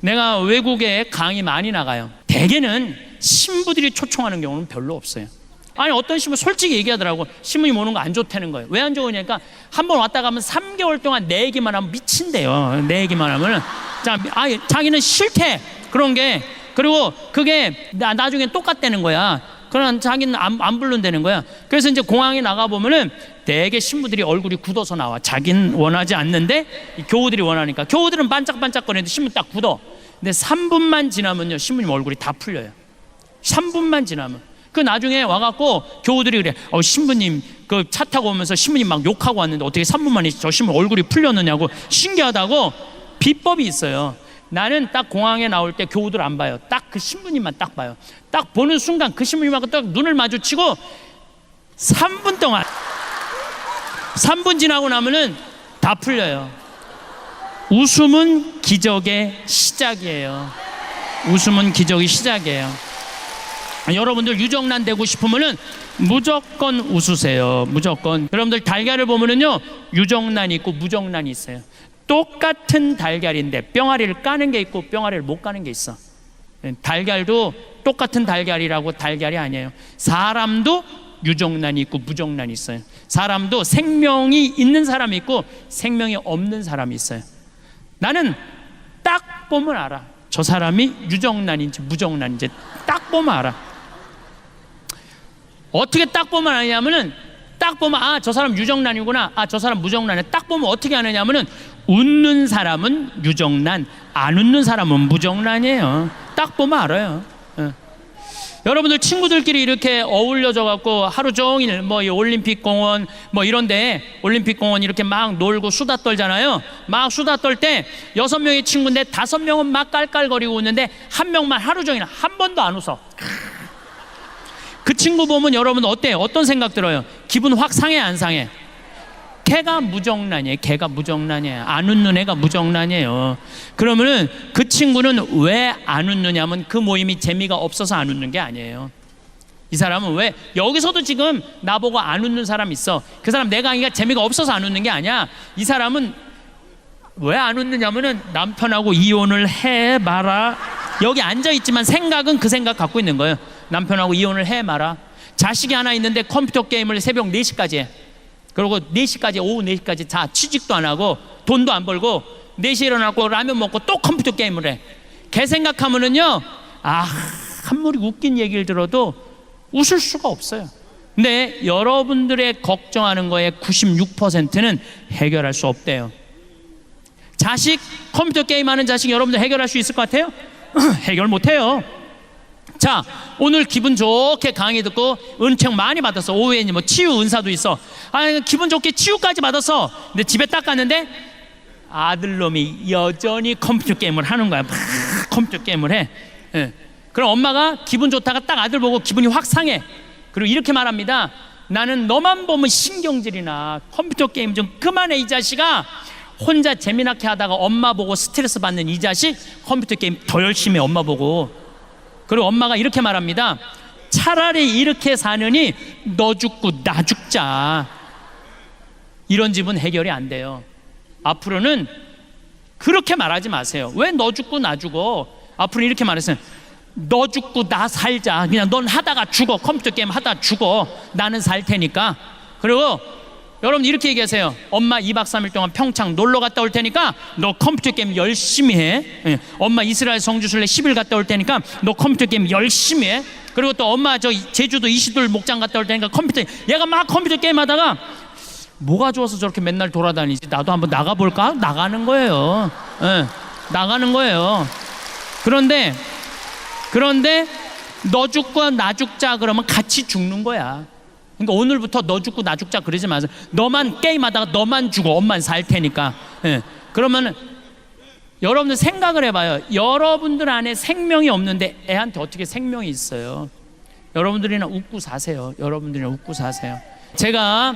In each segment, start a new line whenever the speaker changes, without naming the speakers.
내가 외국에 강의 많이 나가요. 대개는 신부들이 초청하는 경우는 별로 없어요. 아니 어떤 신부 솔직히 얘기하더라고. 신부님 오는 거 안 좋다는 거예요. 왜 안 좋으냐니까 한 번 왔다 가면 3개월 동안 내 얘기만 하면 미친대요. 내 얘기만 하면 자기는 싫대 그런 게. 그리고 그게 나중에 똑같다는 거야. 그러나 자기는 안 부른다는 거야. 그래서 이제 공항에 나가보면은 대개 신부들이 얼굴이 굳어서 나와. 자기는 원하지 않는데 교우들이 원하니까. 교우들은 반짝반짝거리는데 신부 딱 굳어. 근데 3분만 지나면요 신부님 얼굴이 다 풀려요. 3분만 지나면. 그 나중에 와갖고 교우들이 그래. 신부님 그 차 타고 오면서 신부님 막 욕하고 왔는데 어떻게 3분 만에 저 신부 얼굴이 풀렸느냐고. 신기하다고. 비법이 있어요. 나는 딱 공항에 나올 때 교우들 안 봐요. 딱 그 신부님만 딱 봐요. 딱 보는 순간 그 신부님하고 딱 눈을 마주치고 3분 동안 3분 지나고 나면은 다 풀려요. 웃음은 기적의 시작이에요. 웃음은 기적의 시작이에요. 여러분들 유정란 되고 싶으면은 무조건 웃으세요. 무조건. 여러분들 달걀을 보면은요 유정란이 있고 무정란이 있어요. 똑같은 달걀인데 뿅아리를 까는 게 있고 뿅아리를 못 까는 게 있어. 달걀도 똑같은 달걀이라고 달걀이 아니에요. 사람도 유정란이 있고 무정란이 있어요. 사람도 생명이 있는 사람이 있고 생명이 없는 사람이 있어요. 나는 딱 보면 알아. 저 사람이 유정란인지 무정란인지 딱 보면 알아. 어떻게 딱 보면 아냐면은 딱 보면 저 사람 유정란이구나. 저 사람 무정란이야. 딱 보면 어떻게 아느냐면은 웃는 사람은 유정란, 안 웃는 사람은 무정란이에요. 딱 보면 알아요. 여러분들 친구들끼리 이렇게 어울려져 갖고 하루 종일 뭐 올림픽 공원 뭐 이런데 올림픽 공원 이렇게 막 놀고 수다 떨잖아요. 막 수다 떨 때 6명의 친구인데 5명은 막 깔깔거리고 웃는데 한 명만 하루 종일 한 번도 안 웃어. 그 친구 보면 여러분 어때요? 어떤 생각 들어요? 기분 확 상해 안 상해? 걔가 무정란이에요. 걔가 무정란이에요. 안 웃는 애가 무정란이에요. 그러면은 그 친구는 왜 안 웃느냐면 그 모임이 재미가 없어서 안 웃는 게 아니에요. 이 사람은 왜 여기서도 지금 나보고 안 웃는 사람 있어. 그 사람 내 강의가 재미가 없어서 안 웃는 게 아니야. 이 사람은 왜 안 웃느냐면은 남편하고 이혼을 해 마라. 여기 앉아 있지만 생각은 그 생각 갖고 있는 거예요. 남편하고 이혼을 해 마라. 자식이 하나 있는데 컴퓨터 게임을 새벽 4시까지 해. 그리고 4시까지 오후 4시까지 자 취직도 안 하고 돈도 안 벌고 4시에 일어나고 라면 먹고 또 컴퓨터 게임을 해. 걔 생각하면은요 아무리 웃긴 얘기를 들어도 웃을 수가 없어요. 근데 여러분들의 걱정하는 거에 96%는 해결할 수 없대요. 자식 컴퓨터 게임하는 자식 여러분들 해결할 수 있을 것 같아요? 해결 못해요. 자, 오늘 기분 좋게 강의 듣고 은총 많이 받았어. 오후에 뭐 치유 은사도 있어. 기분 좋게 치유까지 받았어. 근데 집에 딱 갔는데 아들놈이 여전히 컴퓨터 게임을 하는 거야. 막 컴퓨터 게임을 해. 그럼 엄마가 기분 좋다가 딱 아들 보고 기분이 확 상해. 그리고 이렇게 말합니다. 나는 너만 보면 신경질이나 컴퓨터 게임 좀 그만해 이 자식아. 혼자 재미나게 하다가 엄마 보고 스트레스 받는 이 자식 컴퓨터 게임 더 열심히 해 엄마 보고. 그리고 엄마가 이렇게 말합니다. 차라리 이렇게 사느니 너 죽고 나 죽자. 이런 집은 해결이 안 돼요. 앞으로는 그렇게 말하지 마세요. 왜 너 죽고 나 죽어? 앞으로 이렇게 말했어요. 너 죽고 나 살자. 그냥 넌 하다가 죽어. 컴퓨터 게임 하다가 죽어. 나는 살 테니까. 그리고 여러분 이렇게 얘기하세요. 엄마 2박 3일 동안 평창 놀러 갔다 올 테니까 너 컴퓨터 게임 열심히 해. 엄마 이스라엘 성지순례 10일 갔다 올 테니까 너 컴퓨터 게임 열심히 해. 그리고 또 엄마 저 제주도 이시돌 목장 갔다 올 테니까 컴퓨터. 얘가 막 컴퓨터 게임 하다가 뭐가 좋아서 저렇게 맨날 돌아다니지? 나도 한번 나가볼까? 나가는 거예요. 나가는 거예요. 그런데 너 죽고 나 죽자 그러면 같이 죽는 거야. 그러니까 오늘부터 너 죽고 나 죽자 그러지 마세요. 너만 게임하다가 너만 죽어. 엄만 살 테니까. 그러면은 여러분들 생각을 해봐요. 여러분들 안에 생명이 없는데 애한테 어떻게 생명이 있어요? 여러분들이나 웃고 사세요. 여러분들이나 웃고 사세요. 제가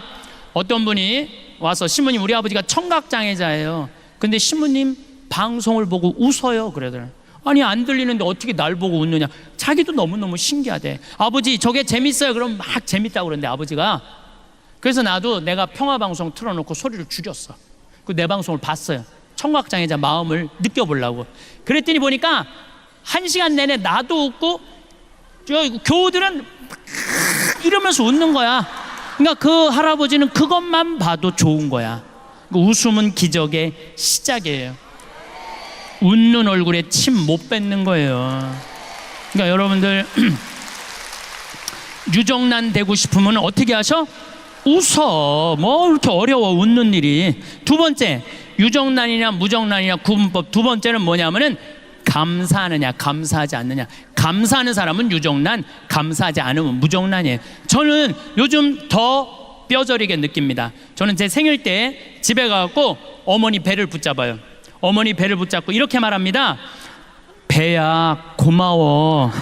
어떤 분이 와서 신부님 우리 아버지가 청각장애자예요. 근데 신부님 방송을 보고 웃어요. 그러더라고요. 아니 안 들리는데 어떻게 날 보고 웃느냐. 자기도 너무너무 신기하대. 아버지 저게 재밌어요. 그럼 막 재밌다고 그러는데 아버지가. 그래서 나도 내가 평화방송 틀어놓고 소리를 줄였어. 그 내 방송을 봤어요. 청각장애자 마음을 느껴보려고. 그랬더니 보니까 1시간 내내 나도 웃고 저 교우들은 이러면서 웃는 거야. 그러니까 그 할아버지는 그것만 봐도 좋은 거야. 그 웃음은 기적의 시작이에요. 웃는 얼굴에 침 못 뱉는 거예요. 그러니까 여러분들 유정란 되고 싶으면 어떻게 하셔? 웃어. 뭐 이렇게 어려워, 웃는 일이. 두 번째, 유정란이냐 무정란이냐 구분법 두 번째는 뭐냐면은 감사하느냐 감사하지 않느냐. 감사하는 사람은 유정란, 감사하지 않으면 무정란이에요. 저는 요즘 더 뼈저리게 느낍니다. 저는 제 생일 때 집에 가갖고 어머니 배를 붙잡아요. 어머니 배를 붙잡고 이렇게 말합니다. 배야 고마워.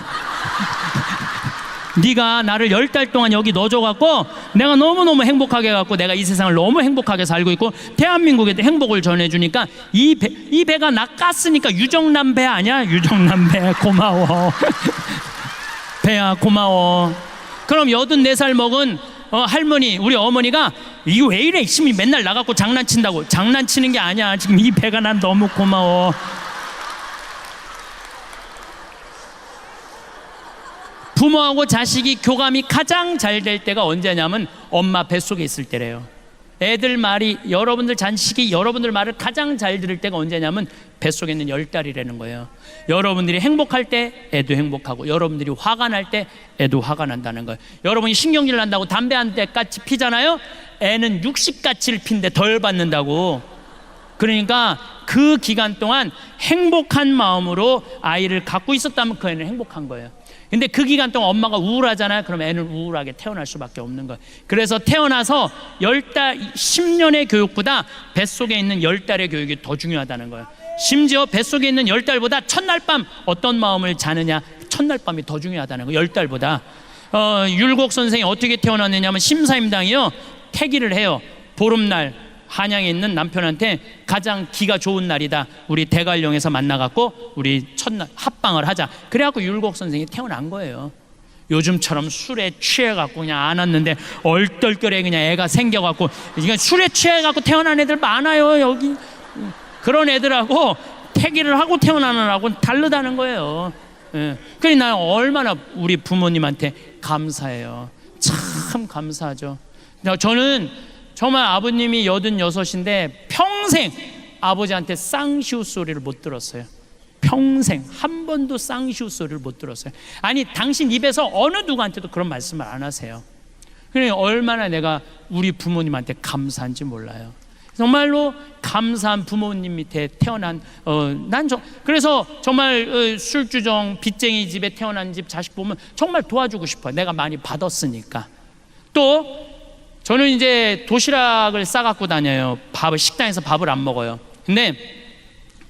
네가 나를 10달 동안 여기 넣어줘갖고 내가 너무너무 행복하게 해갖고 내가 이 세상을 너무 행복하게 살고 있고 대한민국에 행복을 전해주니까 이 배가 나 깠으니까 유정란 배 아니야? 유정란 배 고마워. 배야 고마워. 그럼 84살 먹은 할머니, 우리 어머니가 이거 왜 이래? 심이 맨날 나갖고 장난친다고. 장난치는 게 아니야. 지금 이 배가 난 너무 고마워. 부모하고 자식이 교감이 가장 잘 될 때가 언제냐면 엄마 뱃속에 있을 때래요. 애들 말이, 여러분들 자식이 여러분들 말을 가장 잘 들을 때가 언제냐면 뱃속에 있는 10달이라는 거예요. 여러분들이 행복할 때 애도 행복하고, 여러분들이 화가 날 때 애도 화가 난다는 거예요. 여러분이 신경질 난다고 담배 한 대까지 피잖아요. 애는 60가치를 핀데 덜 받는다고. 그러니까 그 기간 동안 행복한 마음으로 아이를 갖고 있었다면 그 애는 행복한 거예요. 근데 그 기간 동안 엄마가 우울하잖아요. 그럼 애는 우울하게 태어날 수밖에 없는 거예요. 그래서 태어나서 10달, 10년의 교육보다 뱃속에 있는 10달의 교육이 더 중요하다는 거예요. 심지어 뱃속에 있는 10달보다 첫날 밤 어떤 마음을 자느냐, 첫날 밤이 더 중요하다는 거예요. 10달보다. 율곡 선생이 어떻게 태어났느냐면 심사임당이요, 태기를 해요. 보름날 한양에 있는 남편한테 가장 기가 좋은 날이다, 우리 대관령에서 만나갖고 우리 첫날 합방을 하자. 그래갖고 율곡 선생이 태어난 거예요. 요즘처럼 술에 취해갖고 그냥 안 왔는데 얼떨결에 그냥 애가 생겨갖고, 이건 술에 취해갖고 태어난 애들 많아요 여기. 그런 애들하고 태기를 하고 태어나는 애하고는 다르다는 거예요. 예. 그러니 나는 얼마나 우리 부모님한테 감사해요. 참 감사하죠. 저는 정말 아버님이 86인데 평생 아버지한테 쌍시우 소리를 못 들었어요. 평생 한 번도 쌍시우 소리를 못 들었어요. 아니, 당신 입에서 어느 누구한테도 그런 말씀을 안 하세요. 그러니까 얼마나 내가 우리 부모님한테 감사한지 몰라요. 정말로 감사한 부모님 밑에 태어난 그래서 정말 술주정 빚쟁이 집에 태어난 집 자식 보면 정말 도와주고 싶어요. 내가 많이 받았으니까. 또 저는 이제 도시락을 싸갖고 다녀요. 식당에서 밥을 안 먹어요. 근데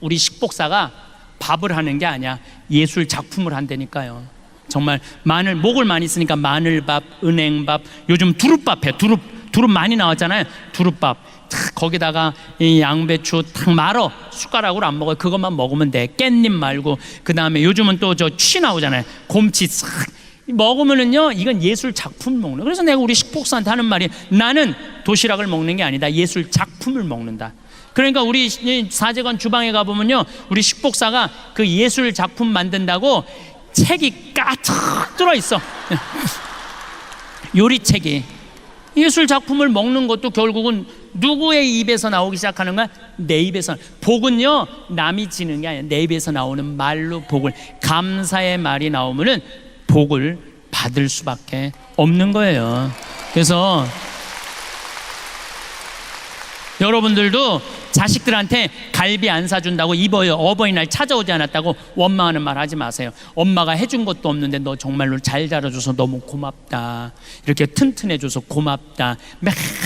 우리 식복사가 밥을 하는 게 아니야, 예술 작품을 한다니까요. 정말 목을 많이 쓰니까 마늘밥, 은행밥, 요즘 두릅밥 해. 두릅 많이 나왔잖아요. 두릅밥 거기다가 이 양배추 탁 말어. 숟가락으로 안 먹어요. 그것만 먹으면 돼. 깻잎 말고. 그 다음에 요즘은 또 저 취 나오잖아요. 곰치 싹 먹으면은요, 이건 예술 작품 먹는 거예요. 그래서 내가 우리 식복사한테 하는 말이, 나는 도시락을 먹는 게 아니다, 예술 작품을 먹는다. 그러니까 우리 사제관 주방에 가보면요, 우리 식복사가 그 예술 작품 만든다고 책이 가득 들어있어. 요리책이. 예술 작품을 먹는 것도 결국은 누구의 입에서 나오기 시작하는 거야? 내 입에서. 복은요, 남이 지는 게 아니야. 내 입에서 나오는 말로 복을, 감사의 말이 나오면은 복을 받을 수밖에 없는 거예요. 그래서 여러분들도 자식들한테 갈비 안 사준다고 입어요, 어버이날 찾아오지 않았다고 원망하는 말 하지 마세요. 엄마가 해준 것도 없는데 너 정말로 잘 자라줘서 너무 고맙다, 이렇게 튼튼해줘서 고맙다,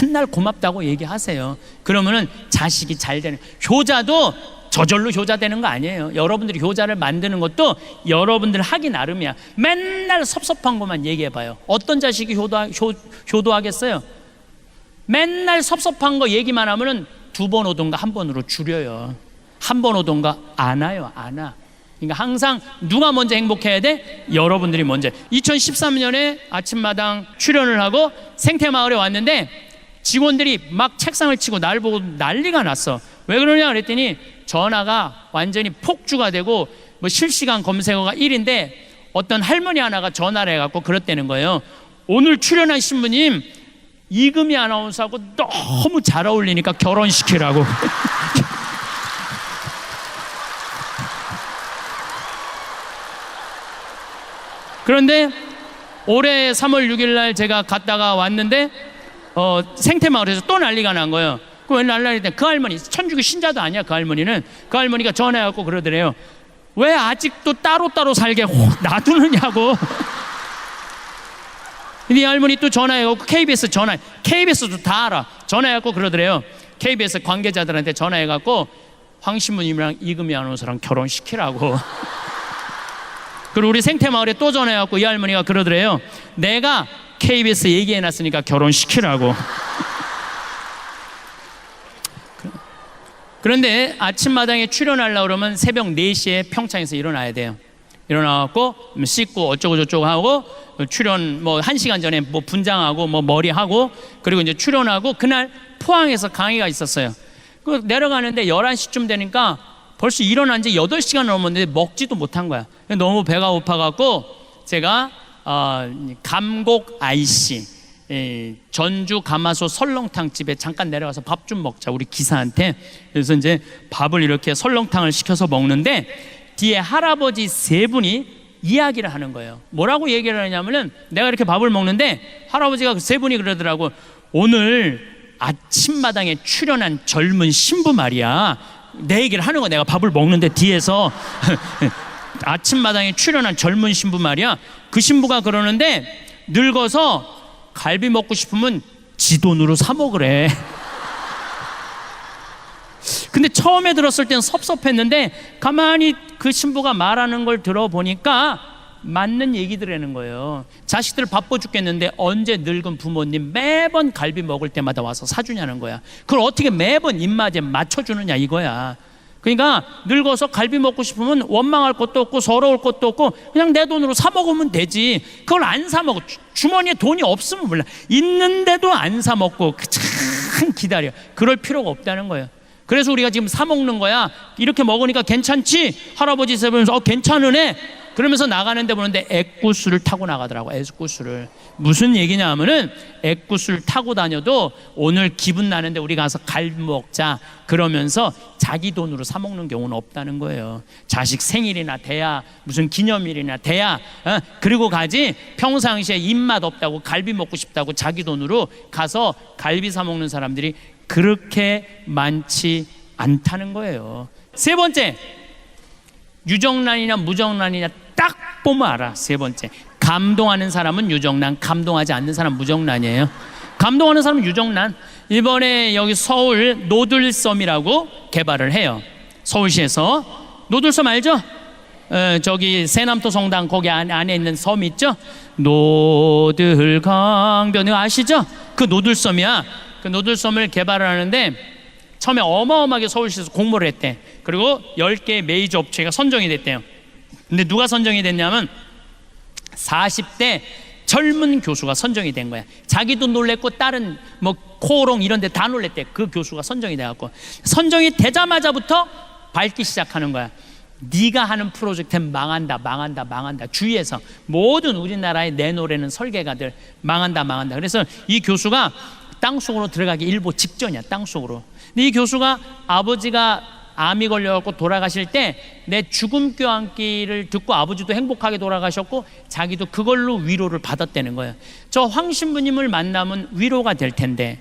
맨날 고맙다고 얘기하세요. 그러면은 자식이 잘 되는. 효자도 저절로 효자 되는 거 아니에요. 여러분들이 효자를 만드는 것도 여러분들 하기 나름이야. 맨날 섭섭한 것만 얘기해봐요. 어떤 자식이 효도하겠어요? 맨날 섭섭한 거 얘기만 하면은 2번 오던가 1번으로 줄여요. 1번 오던가 안 와요, 안 와. 그러니까 항상 누가 먼저 행복해야 돼? 여러분들이 먼저. 2013년에 아침마당 출연을 하고 생태마을에 왔는데 직원들이 막 책상을 치고 날 보고 난리가 났어. 왜 그러냐 그랬더니 전화가 완전히 폭주가 되고 뭐 실시간 검색어가 1인데 어떤 할머니 하나가 전화를 해갖고 그랬다는 거예요. 오늘 출연한 신부님 이금희 아나운서하고 너무 잘 어울리니까 결혼시키라고. 그런데 올해 3월 6일 날 제가 갔다가 왔는데 생태마을에서 또 난리가 난 거예요. 왜 난리가 그 할머니 천주교 신자도 아니야. 그 할머니는 그 할머니가 전화해갖고 그러더래요. 왜 아직도 따로따로 살게 놔두느냐고. 이 할머니 또 전화해갖고 KBS KBS도 다 알아. 전화해갖고 그러더래요. KBS 관계자들한테 전화해갖고 황 신부님이랑 이금희 아나운서랑 결혼시키라고. 그리고 우리 생태마을에 또 전화해갖고 이 할머니가 그러더래요. 내가 KBS 얘기해놨으니까 결혼시키라고. 그런데 아침마당에 출연하려고 그러면 새벽 4시에 평창에서 일어나야 돼요. 일어나갖고 씻고 어쩌고 저쩌고 하고 출연 뭐 1시간 전에 뭐 분장하고 뭐 머리하고 그리고 이제 출연하고 그날 포항에서 강의가 있었어요. 그 내려가는데 11시쯤 되니까 벌써 일어난 지 8시간 넘었는데 먹지도 못한 거야. 너무 배가 고파갖고 제가 감곡 IC 전주 가마솥 설렁탕 집에 잠깐 내려가서 밥 좀 먹자 우리 기사한테. 그래서 이제 밥을 이렇게 설렁탕을 시켜서 먹는데 뒤에 할아버지 3분이 이야기를 하는 거예요. 뭐라고 얘기를 하냐면은 내가 이렇게 밥을 먹는데 할아버지가 3분이 그러더라고. 오늘 아침마당에 출연한 젊은 신부 말이야. 내 얘기를 하는 거야. 내가 밥을 먹는데 뒤에서 아침마당에 출연한 젊은 신부 말이야. 그 신부가 그러는데 늙어서 갈비 먹고 싶으면 지 돈으로 사 먹으래. 근데 처음에 들었을 땐 섭섭했는데 가만히 그 신부가 말하는 걸 들어보니까 맞는 얘기들이라는 거예요. 자식들 바빠 죽겠는데 언제 늙은 부모님 매번 갈비 먹을 때마다 와서 사주냐는 거야. 그걸 어떻게 매번 입맛에 맞춰주느냐 이거야. 그러니까 늙어서 갈비 먹고 싶으면 원망할 것도 없고 서러울 것도 없고 그냥 내 돈으로 사 먹으면 되지. 그걸 안 사 먹어. 주머니에 돈이 없으면 몰라. 있는데도 안 사 먹고 참 기다려. 그럴 필요가 없다는 거예요. 그래서 우리가 지금 사 먹는 거야. 이렇게 먹으니까 괜찮지? 할아버지 세보면서 괜찮으네? 그러면서 나가는데 보는데 액구수를 타고 나가더라고. 액구수를. 무슨 얘기냐 하면은 액구수를 타고 다녀도 오늘 기분 나는데 우리 가서 갈비 먹자 그러면서 자기 돈으로 사 먹는 경우는 없다는 거예요. 자식 생일이나 돼야 무슨 기념일이나 돼야 그리고 가지. 평상시에 입맛 없다고 갈비 먹고 싶다고 자기 돈으로 가서 갈비 사 먹는 사람들이 그렇게 많지 않다는 거예요. 3번째, 유정란이냐 무정란이냐 딱 보면 알아. 3번째, 감동하는 사람은 유정란, 감동하지 않는 사람은 무정란이에요. 감동하는 사람은 유정란. 이번에 여기 서울 노들섬이라고 개발을 해요. 서울시에서. 노들섬 알죠? 저기 세남도 성당 거기 안에 있는 섬 있죠? 노들강변 아시죠? 그 노들섬이야. 그 노들섬을 개발을 하는데 처음에 어마어마하게 서울시에서 공모를 했대. 그리고 10개의 메이저 업체가 선정이 됐대요. 근데 누가 선정이 됐냐면 40대 젊은 교수가 선정이 된 거야. 자기도 놀랬고 다른 뭐 코오롱 이런 데 다 놀랬대. 그 교수가 선정이 돼갖고 선정이 되자마자부터 밟기 시작하는 거야. 네가 하는 프로젝트는 망한다. 주위에서 모든 우리나라에 내놓으려는 설계가들 망한다. 그래서 이 교수가 땅속으로 들어가기 일보 직전이야. 땅속으로. 근데 이 교수가 아버지가 암이 걸려갖고 돌아가실 때 내 죽음 껴안기를 듣고 아버지도 행복하게 돌아가셨고 자기도 그걸로 위로를 받았다는 거예요. 저 황 신부님을 만나면 위로가 될 텐데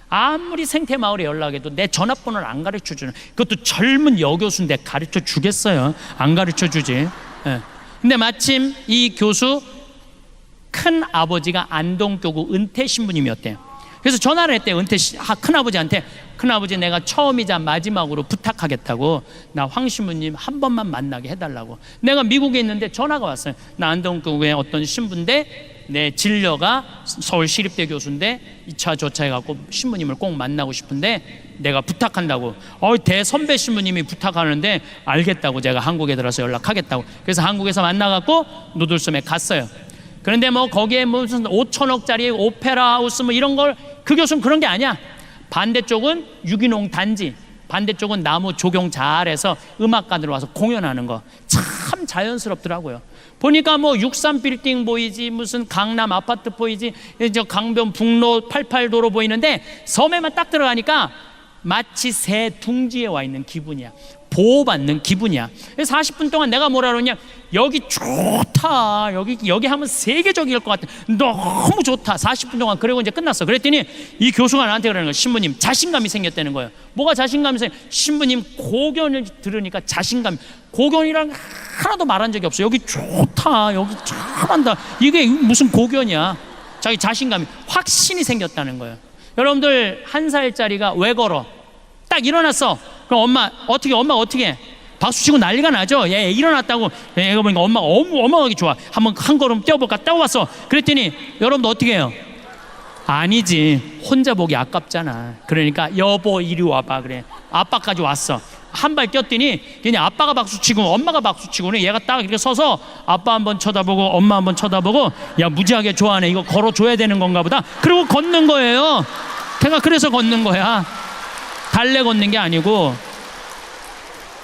아무리 생태마을에 연락해도 내 전화번호를 안 가르쳐주는, 그것도 젊은 여교수인데 가르쳐 주겠어요? 안 가르쳐 주지. 근데 마침 이 교수 큰 아버지가 안동교구 은퇴 신부님이었대요. 그래서 전화를 했대요. 큰아버지한테. 큰아버지, 내가 처음이자 마지막으로 부탁하겠다고, 나 황 신부님 한 번만 만나게 해달라고. 내가 미국에 있는데 전화가 왔어요. 나 안동교구의 어떤 신부인데 내 진료가 서울시립대 교수인데 2차 조차 해갖고 신부님을 꼭 만나고 싶은데 내가 부탁한다고. 대선배 신부님이 부탁하는데 알겠다고 제가 한국에 들어서 연락하겠다고. 그래서 한국에서 만나갖고 노들섬에 갔어요. 그런데 뭐 거기에 무슨 5천억짜리 오페라 하우스 뭐 이런 걸, 그 교수는 그런 게 아니야. 반대쪽은 유기농 단지, 반대쪽은 나무 조경 잘해서 음악가들 와서 공연하는 거 참 자연스럽더라고요. 보니까 뭐 63빌딩 보이지, 무슨 강남 아파트 보이지, 저 강변 북로 88도로 보이는데 섬에만 딱 들어가니까 마치 새 둥지에 와 있는 기분이야. 보호받는 기분이야. 그래서 40분 동안 내가 뭐라 그러냐, 여기 좋다, 여기 하면 세계적일 것 같아, 너무 좋다. 40분 동안 그러고 이제 끝났어. 그랬더니 이 교수가 나한테 그러는 거야. 신부님, 자신감이 생겼다는 거예요. 뭐가 자신감이 신부님 고견을 들으니까 자신감. 고견이랑 하나도 말한 적이 없어. 여기 좋다, 여기 잘한다, 이게 무슨 고견이야. 자기 자신감이, 확신이 생겼다는 거예요. 여러분들 1살짜리가 왜 걸어? 딱 일어났어. 그럼 엄마 어떻게 박수치고 난리가 나죠. 얘 일어났다고. 얘가 보니까 엄마가 어마어마하게 좋아. 한번 한 걸음 뛰어볼까, 뛰어봤어. 그랬더니 여러분들 어떻게 해요? 아니지, 혼자 보기 아깝잖아. 그러니까 여보 이리 와봐. 그래, 아빠까지 왔어. 한 발 뛰었더니 그냥 아빠가 박수치고 엄마가 박수치고, 얘가 딱 이렇게 서서 아빠 한번 쳐다보고 엄마 한번 쳐다보고, 야 무지하게 좋아하네, 이거 걸어줘야 되는 건가 보다. 그리고 걷는 거예요. 걔가 그래서 걷는 거야. 달래 걷는 게 아니고.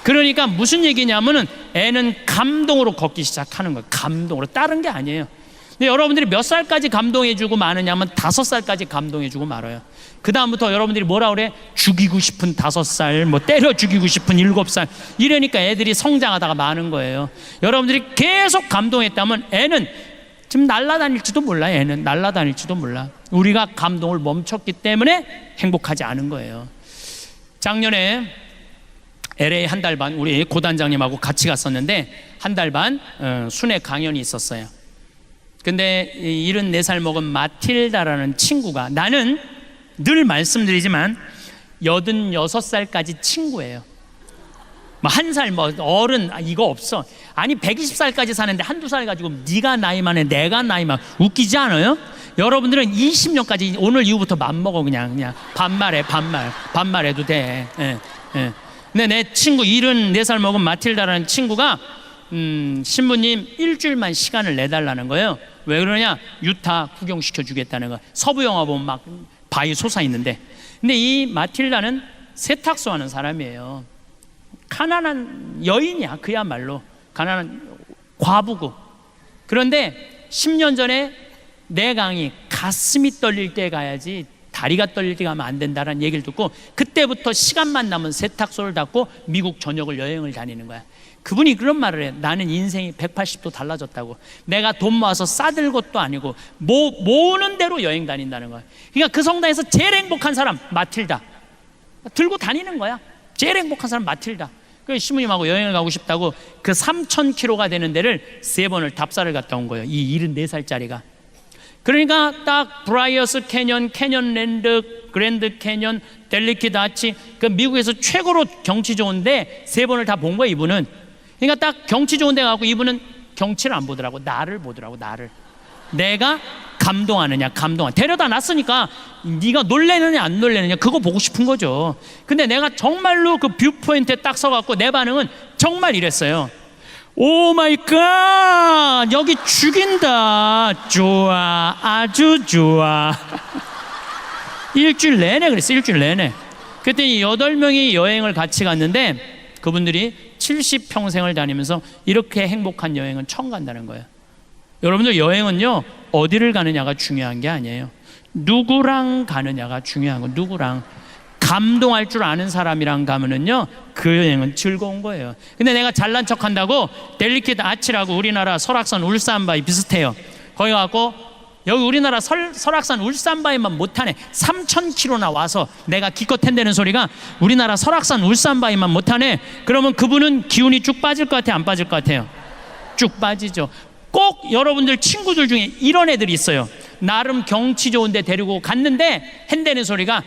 그러니까 무슨 얘기냐면은 애는 감동으로 걷기 시작하는 거예요. 감동으로, 다른 게 아니에요. 근데 여러분들이 몇 살까지 감동해주고 마느냐면 5살까지 감동해주고 말아요. 그 다음부터 여러분들이 뭐라 그래? 죽이고 싶은 5살, 뭐 때려 죽이고 싶은 7살, 이러니까 애들이 성장하다가 마는 거예요. 여러분들이 계속 감동했다면 애는 지금 날아다닐지도 몰라. 애는 날아다닐지도 몰라. 우리가 감동을 멈췄기 때문에 행복하지 않은 거예요. 작년에 LA 한 달 반 우리 고단장님하고 같이 갔었는데, 한 달 반 순회 강연이 있었어요. 근데 74살 먹은 마틸다라는 친구가, 나는 늘 말씀드리지만 86살까지 친구예요. 뭐 1살 뭐 어른 이거 없어. 아니 120살까지 사는데 한두 살 가지고 네가 나이 많아 내가 나이 많아, 웃기지 않아요? 여러분들은 20년까지 오늘 이후부터 맘먹어. 그냥 반말해도 돼. 예. 근데 내 친구 74살 먹은 마틸다라는 친구가 신부님 일주일만 시간을 내달라는 거예요. 왜 그러냐? 유타 구경시켜 주겠다는 거야. 서부 영화 보면 막 바위 솟아 있는데. 근데 이 마틸다는 세탁소 하는 사람이에요. 가난한 여인이야. 그야말로 가난한 과부고. 그런데 10년 전에 내 강의 가슴이 떨릴 때 가야지 다리가 떨릴 때 가면 안 된다라는 얘기를 듣고, 그때부터 시간만 나면 세탁소를 닫고 미국 전역을 여행을 다니는 거야. 그분이 그런 말을 해요. 나는 인생이 180도 달라졌다고. 내가 돈 모아서 싸들 것도 아니고 모으는 대로 여행 다닌다는 거야. 그러니까 그 성당에서 제일 행복한 사람 마틸다. 들고 다니는 거야. 제일 행복한 사람 마틸다. 그 신부님하고 여행을 가고 싶다고 그 3,000km가 되는 데를 3번을 답사를 갔다 온 거예요. 이 74살짜리가. 그러니까 딱 브라이어스 캐년, 캐년랜드, 그랜드 캐년, 델리키드 아치, 그 미국에서 최고로 경치 좋은데 3번을 다 본 거야, 이분은. 그러니까 딱 경치 좋은 데 가고 이분은 경치를 안 보더라고. 나를 보더라고, 나를. 내가 감동하느냐, 데려다 놨으니까 네가 놀래느냐 안 놀래느냐 그거 보고 싶은 거죠. 근데 내가 정말로 그 뷰포인트에 딱 서갖고 내 반응은 정말 이랬어요. 오 마이 갓, 여기 죽인다. 좋아, 아주 좋아. 일주일 내내 그랬어. 일주일 내내. 그랬더니 8명이 여행을 같이 갔는데 그분들이 70평생을 다니면서 이렇게 행복한 여행은 처음 간다는 거예요. 여러분들, 여행은요 어디를 가느냐가 중요한 게 아니에요. 누구랑 가느냐가 중요한 거. 누구랑. 감동할 줄 아는 사람이랑 가면은요 그 여행은 즐거운 거예요. 근데 내가 잘난 척 한다고 델리키드 아치라고 우리나라 설악산 울산바위 비슷해요. 거기 가고 여기 우리나라 설악산 울산바위만 못하네. 3,000km나 와서 내가 기껏 텐대는 소리가 우리나라 설악산 울산바위만 못하네. 그러면 그분은 기운이 쭉 빠질 것 같아요, 안 빠질 것 같아요? 쭉 빠지죠. 꼭 여러분들 친구들 중에 이런 애들이 있어요. 나름 경치 좋은 데 데리고 갔는데 한대는 소리가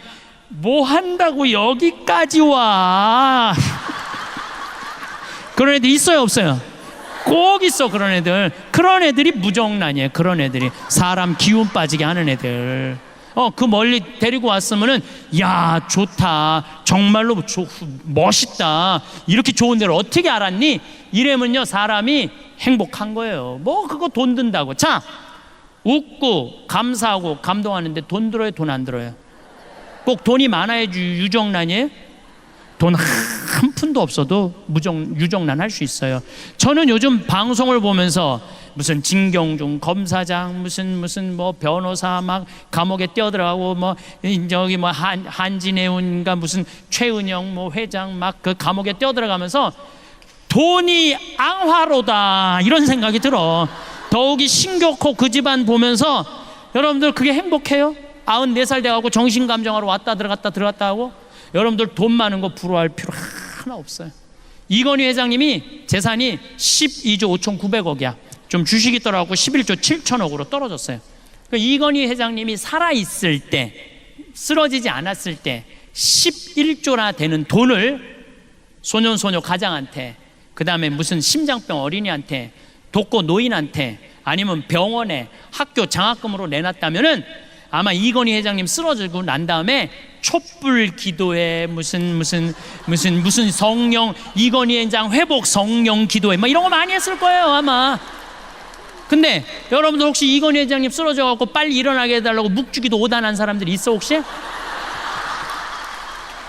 뭐 한다고 여기까지 와. 그런 애들 있어요, 없어요? 꼭 있어. 그런 애들. 그런 애들이 무정란이에요. 그런 애들이 사람 기운 빠지게 하는 애들. 그 멀리 데리고 왔으면은 야 좋다, 정말로 멋있다, 이렇게 좋은 데를 어떻게 알았니? 이러면요 사람이 행복한 거예요. 뭐 그거 돈 든다고. 자, 웃고 감사하고 감동하는데 돈 들어요, 돈 안 들어요? 꼭 돈이 많아야 유정란이에요? 돈 한 푼도 없어도 유정란 할 수 있어요. 저는 요즘 방송을 보면서 무슨 진경준 검사장, 무슨 뭐 변호사 막 감옥에 뛰어들어가고 뭐 저기 뭐 한진해운가 무슨 최은영 뭐 회장 막 그 감옥에 뛰어들어가면서 돈이 앙화로다 이런 생각이 들어. 더욱이 신교코 그 집안 보면서 여러분들 그게 행복해요? 94살 돼가고 정신감정하러 왔다 들어갔다 하고 여러분들 돈 많은 거 부러워할 필요 하나 없어요. 이건희 회장님이 재산이 12조 5,900억이야. 좀 주식이 떨어졌고 11조 7천억으로 떨어졌어요. 그러니까 이건희 회장님이 살아있을 때, 쓰러지지 않았을 때 11조나 되는 돈을 소년소녀 가장한테, 그 다음에 무슨 심장병 어린이한테, 독거 노인한테, 아니면 병원에 학교 장학금으로 내놨다면은 아마 이건희 회장님 쓰러지고 난 다음에 촛불 기도회 무슨 성령 이건희 회장 회복 성령 기도회 막 이런 거 많이 했을 거예요 아마. 근데 여러분들 혹시 이건희 회장님 쓰러져 갖고 빨리 일어나게 해달라고 묵주기도 오단한 사람들이 있어 혹시?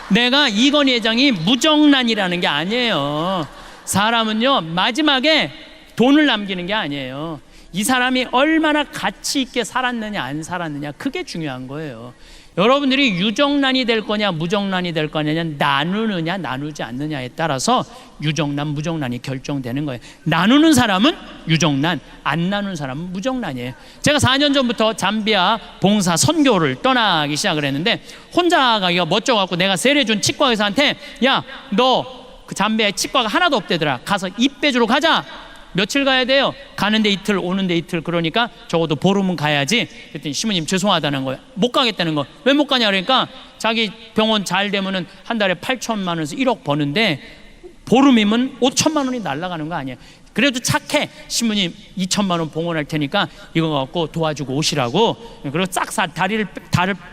내가 이건희 회장이 무정란이라는 게 아니에요. 사람은요 마지막에 돈을 남기는 게 아니에요. 이 사람이 얼마나 가치 있게 살았느냐 안 살았느냐 그게 중요한 거예요. 여러분들이 유정란이 될 거냐 무정란이 될 거냐 나누느냐 나누지 않느냐에 따라서 유정란 무정란이 결정되는 거예요. 나누는 사람은 유정란, 안 나누는 사람은 무정란이에요. 제가 4년 전부터 잠비아 봉사 선교를 떠나기 시작을 했는데 혼자 가기가 멋져갖고 내가 세례준 치과 의사한테 야 너 그 잠비아에 치과가 하나도 없대더라. 가서 입 빼주러 가자. 며칠 가야 돼요? 가는데 이틀 오는데 이틀. 그러니까 적어도 보름은 가야지. 그랬더니 신부님 죄송하다는 거예요. 못 가겠다는 거. 왜 못 가냐 그러니까 자기 병원 잘 되면은 한 달에 8천만 원에서 1억 버는데 보름이면 5천만 원이 날아가는 거 아니에요. 그래도 착해. 신부님 2천만 원 봉헌할 테니까 이거 갖고 도와주고 오시라고. 그리고 싹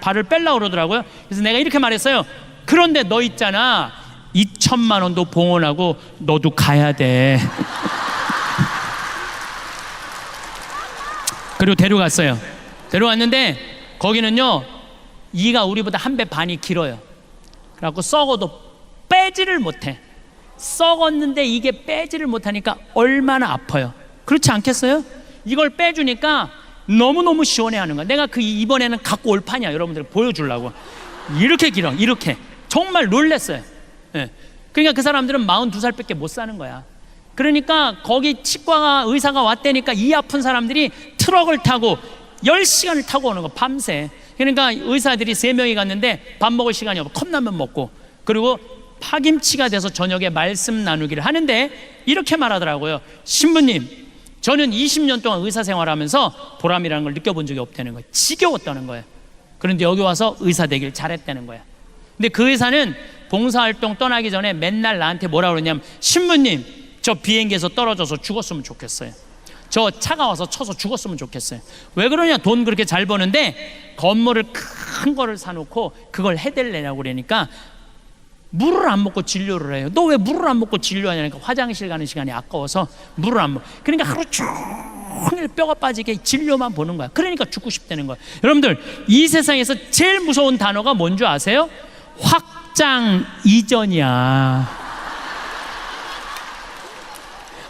발을 뺄라고 그러더라고요. 그래서 내가 이렇게 말했어요. 그런데 너 있잖아 2천만 원도 봉헌하고 너도 가야 돼. 그리고 데려갔어요. 데려갔는데 거기는요 이가 우리보다 한 배 반이 길어요. 그래갖고 썩어도 빼지를 못해. 썩었는데 이게 빼지를 못하니까 얼마나 아파요. 그렇지 않겠어요? 이걸 빼주니까 너무너무 시원해하는 거야. 내가 그 이번에는 갖고 올 판이야. 여러분들 보여주려고. 이렇게 길어. 이렇게. 정말 놀랬어요. 네. 그러니까 그 사람들은 42살밖에 못 사는 거야. 그러니까 거기 치과 의사가 왔다니까 이 아픈 사람들이 트럭을 타고 10시간을 타고 오는 거 밤새. 그러니까 의사들이 3명이 갔는데 밥 먹을 시간이 없고 컵라면 먹고 그리고 파김치가 돼서 저녁에 말씀 나누기를 하는데 이렇게 말하더라고요. 신부님 저는 20년 동안 의사 생활하면서 보람이라는 걸 느껴본 적이 없다는 거예요. 지겨웠다는 거예요. 그런데 여기 와서 의사 되길 잘했다는 거예요. 근데 그 의사는 봉사활동 떠나기 전에 맨날 나한테 뭐라 그러냐면 신부님 저 비행기에서 떨어져서 죽었으면 좋겠어요. 저 차가 와서 쳐서 죽었으면 좋겠어요. 왜 그러냐? 돈 그렇게 잘 버는데 건물을 큰 거를 사놓고 그걸 해댈래냐고 그러니까 물을 안 먹고 진료를 해요. 너 왜 물을 안 먹고 진료하냐니까 화장실 가는 시간이 아까워서 물을 안 먹어. 그러니까 하루 종일 뼈가 빠지게 진료만 보는 거야. 그러니까 죽고 싶다는 거야. 여러분들 이 세상에서 제일 무서운 단어가 뭔 줄 아세요? 확장 이전이야.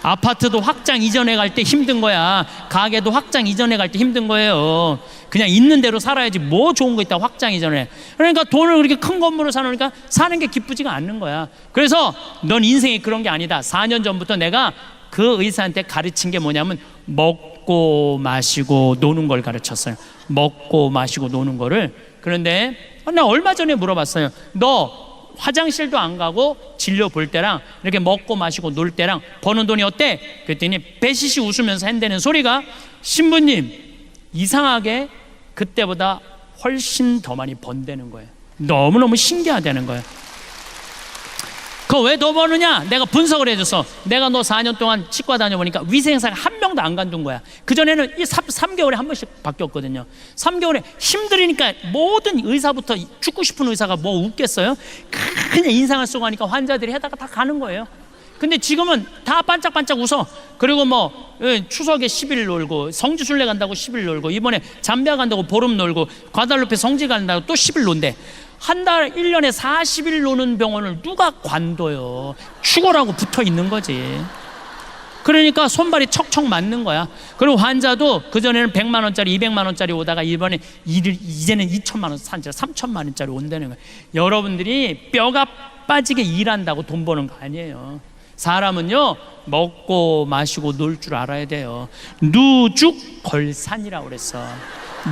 아파트도 확장 이전에 갈 때 힘든 거야. 가게도 확장 이전에 갈 때 힘든 거예요. 그냥 있는 대로 살아야지 뭐 좋은 거 있다 확장 이전에. 그러니까 돈을 그렇게 큰 건물을 사놓으니까 사는 게 기쁘지가 않는 거야. 그래서 넌 인생이 그런 게 아니다. 4년 전부터 내가 그 의사한테 가르친 게 뭐냐면 먹고 마시고 노는 걸 가르쳤어요. 먹고 마시고 노는 거를. 그런데 나 얼마 전에 물어봤어요. 너 화장실도 안 가고 진료 볼 때랑 이렇게 먹고 마시고 놀 때랑 버는 돈이 어때? 그랬더니 배시시 웃으면서 한다는 소리가 신부님 이상하게 그때보다 훨씬 더 많이 번다는 거예요. 너무너무 신기하다는 거예요. 그거 왜 더 버느냐? 내가 분석을 해줘서 내가 너 4년 동안 치과 다녀보니까 위생사가 한 명도 안 간둔 거야. 그전에는 3개월에 한 번씩 바뀌었거든요. 3개월에 힘들으니까 모든 의사부터 죽고 싶은 의사가 뭐 웃겠어요? 그냥 인상을 쓰고 하니까 환자들이 해다가 다 가는 거예요. 근데 지금은 다 반짝반짝 웃어. 그리고 뭐 추석에 10일 놀고 성지순례 간다고 10일 놀고 이번에 잠비아 간다고 보름 놀고 과달루페 성지 간다고 또 10일 논대. 한 달 1년에 40일 노는 병원을 누가 관둬요? 죽어라고 붙어 있는 거지. 그러니까 손발이 척척 맞는 거야. 그리고 환자도 그전에는 100만 원짜리 200만 원짜리 오다가 이번에 이제는 2천만 원, 3천만 원짜리 온다는 거야. 여러분들이 뼈가 빠지게 일한다고 돈 버는 거 아니에요. 사람은요, 먹고 마시고 놀 줄 알아야 돼요. 누죽걸산이라고 그랬어.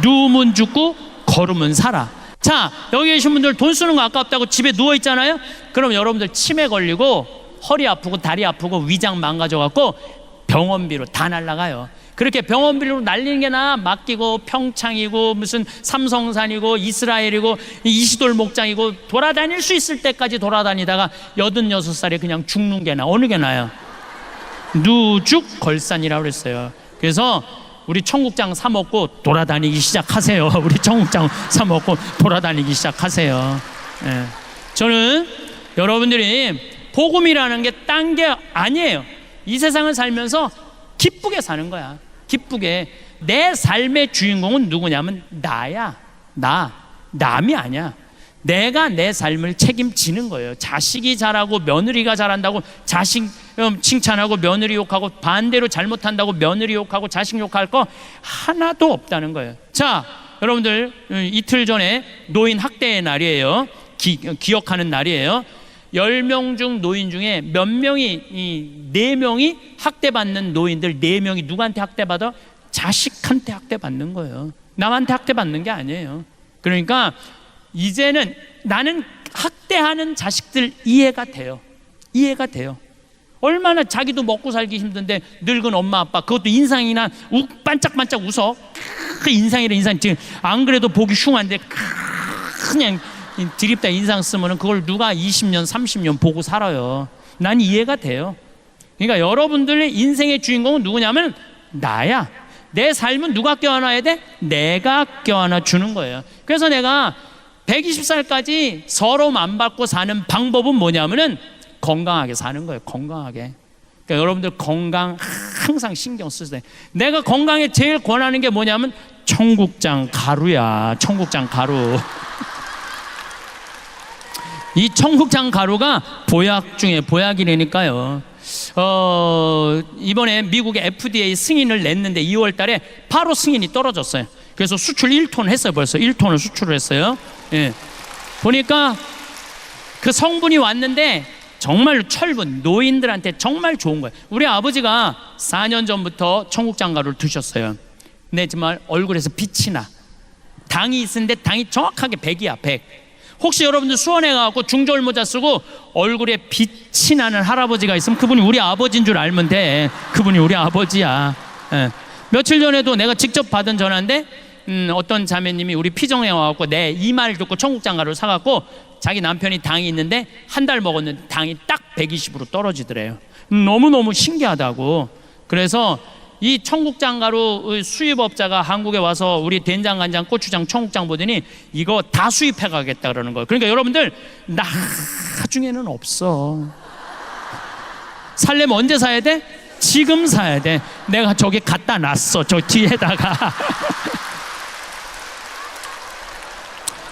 누우면 죽고 걸으면 살아. 자, 여기 계신 분들 돈 쓰는 거 아깝다고 집에 누워 있잖아요. 그럼 여러분들 치매 걸리고 허리 아프고 다리 아프고 위장 망가져갖고 병원비로 다 날라가요. 그렇게 병원비로 날리는 게 나아. 맡기고 평창이고 무슨 삼성산이고 이스라엘이고 이시돌 목장이고 돌아다닐 수 있을 때까지 돌아다니다가 86살에 그냥 죽는 게 나아. 어느 게 나아요? 누죽걸산이라고 그랬어요. 그래서 우리 청국장 사 먹고 돌아다니기 시작하세요. 우리 청국장 사 먹고 돌아다니기 시작하세요. 예. 저는 여러분들이 복음이라는 게 딴 게 아니에요. 이 세상을 살면서 기쁘게 사는 거야. 기쁘게. 내 삶의 주인공은 누구냐면 나야. 남이 아니야. 내가 내 삶을 책임지는 거예요. 자식이 잘하고 며느리가 잘한다고 자식 칭찬하고 며느리 욕하고, 반대로 잘못한다고 며느리 욕하고 자식 욕할 거 하나도 없다는 거예요. 자, 여러분들 이틀 전에 노인 학대의 날이에요. 기억하는 날이에요. 10명 중 노인 중에 몇 명이 4명이 학대받는 노인들 4명이 누구한테 학대받아? 자식한테 학대받는 거예요. 남한테 학대받는 게 아니에요. 그러니까 이제는 나는 학대하는 자식들 이해가 돼요. 이해가 돼요. 얼마나 자기도 먹고 살기 힘든데 늙은 엄마 아빠, 그것도 인상이나 반짝반짝 웃어. 그 인상이라 인상, 지금 안 그래도 보기 흉한데 그냥 드립다 인상 쓰면은 그걸 누가 20년 30년 보고 살아요. 난 이해가 돼요. 그러니까 여러분들의 인생의 주인공은 누구냐면 나야. 내 삶은 누가 껴안아야 돼? 내가 껴안아 주는 거예요. 그래서 내가 120살까지 서러움 안 받고 사는 방법은 뭐냐면은 건강하게 사는 거예요. 건강하게. 그러니까 여러분들 건강 항상 신경 쓰세요. 내가 건강에 제일 권하는 게 뭐냐면 청국장 가루야. 청국장 가루. 이 청국장 가루가 보약 중에 보약이라니까요. 이번에 미국의 FDA 승인을 냈는데 2월 달에 바로 승인이 떨어졌어요. 그래서 수출 1톤 했어요. 벌써 1톤을 수출을 했어요. 예. 보니까 그 성분이 왔는데 정말로 철분, 노인들한테 정말 좋은 거예요. 우리 아버지가 4년 전부터 청국장 가루를 드셨어요. 근데 정말 얼굴에서 빛이 나. 당이 있는데 당이 정확하게 100이야. 100. 혹시 여러분들 수원에 가고 중저울 모자 쓰고 얼굴에 빛이 나는 할아버지가 있으면 그분이 우리 아버지인 줄 알면 돼. 그분이 우리 아버지야. 예. 며칠 전에도 내가 직접 받은 전화인데 어떤 자매님이 우리 피정에 와갖고 내 이 말 듣고 청국장 가루를 사갖고 자기 남편이 당이 있는데 한 달 먹었는데 당이 딱 120으로 떨어지더래요. 너무너무 신기하다고. 그래서 이 청국장 가루 수입업자가 한국에 와서 우리 된장, 간장, 고추장, 청국장 보더니 이거 다 수입해 가겠다 그러는 거예요. 그러니까 여러분들 나중에는 없어. 살려면 언제 사야 돼? 지금 사야 돼. 내가 저기 갖다 놨어. 저 뒤에다가.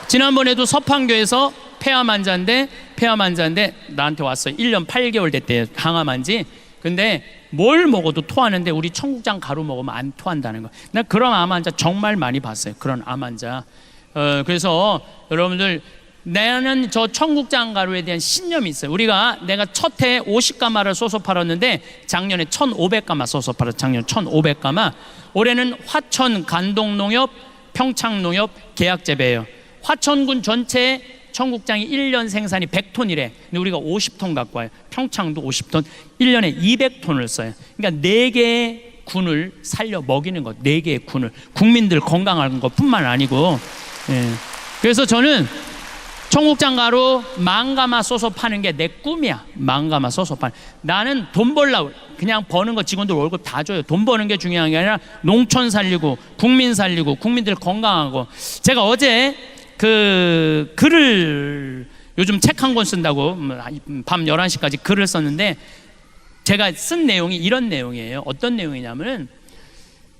지난번에도 서판교에서 폐암 환자인데 나한테 왔어요. 1년 8개월 됐대요. 항암 환지. 근데 뭘 먹어도 토하는데 우리 청국장 가루 먹으면 안 토한다는 거. 나 그런 암 환자 정말 많이 봤어요. 그런 암 환자. 그래서 여러분들 나는 저 청국장 가루에 대한 신념이 있어요. 내가 첫 해 50가마를 쏘서 팔았는데 작년에 1,500가마 쏘서 팔았어요. 작년 1,500가마. 올해는 화천 간동농협, 평창농협 계약재배예요. 화천군 전체에 청국장이 1년 생산이 100톤이래. 근데 우리가 50톤 갖고 와요. 평창도 50톤, 1년에 200톤을 써요. 그러니까 4개의 군을 살려 먹이는 것, 4개의 군을. 국민들 건강한 것 뿐만 아니고. 예. 그래서 저는 청국장 가루 10,000가마 쏘서 파는 게 내 꿈이야. 10,000가마 쏘서 파는. 나는 돈 벌려고 그냥 버는 거 직원들 월급 다 줘요. 돈 버는 게 중요한 게 아니라 농촌 살리고 국민 살리고 국민들 건강하고. 제가 어제 그 글을 요즘 책 한 권 쓴다고 밤 11시까지 글을 썼는데 제가 쓴 내용이 이런 내용이에요. 어떤 내용이냐면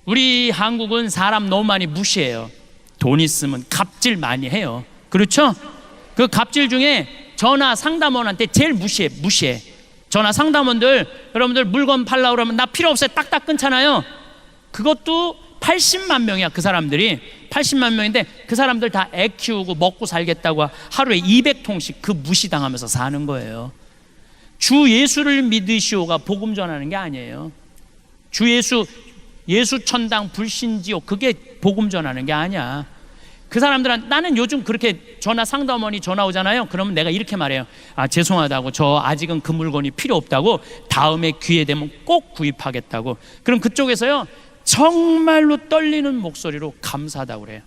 우리 한국은 사람 너무 많이 무시해요. 돈 있으면 갑질 많이 해요. 그렇죠? 그 갑질 중에 전화 상담원한테 제일 무시해. 전화 상담원들, 여러분들 물건 팔라고 그러면 나 필요 없어요. 딱딱 끊잖아요. 그것도 80만 명이야. 그 사람들이 80만 명인데 그 사람들 다 애 키우고 먹고 살겠다고 하루에 200통씩 그 무시당하면서 사는 거예요. 주 예수를 믿으시오가 복음 전하는 게 아니에요. 주 예수 천당 불신지옥, 그게 복음 전하는 게 아니야. 그 사람들은, 나는 요즘 그렇게 전화 상담원이 전화 오잖아요. 그러면 내가 이렇게 말해요. 아, 죄송하다고, 저 아직은 그 물건이 필요 없다고, 다음에 기회 되면 꼭 구입하겠다고. 그럼 그쪽에서요 정말로 떨리는 목소리로 감사하다고 그래요.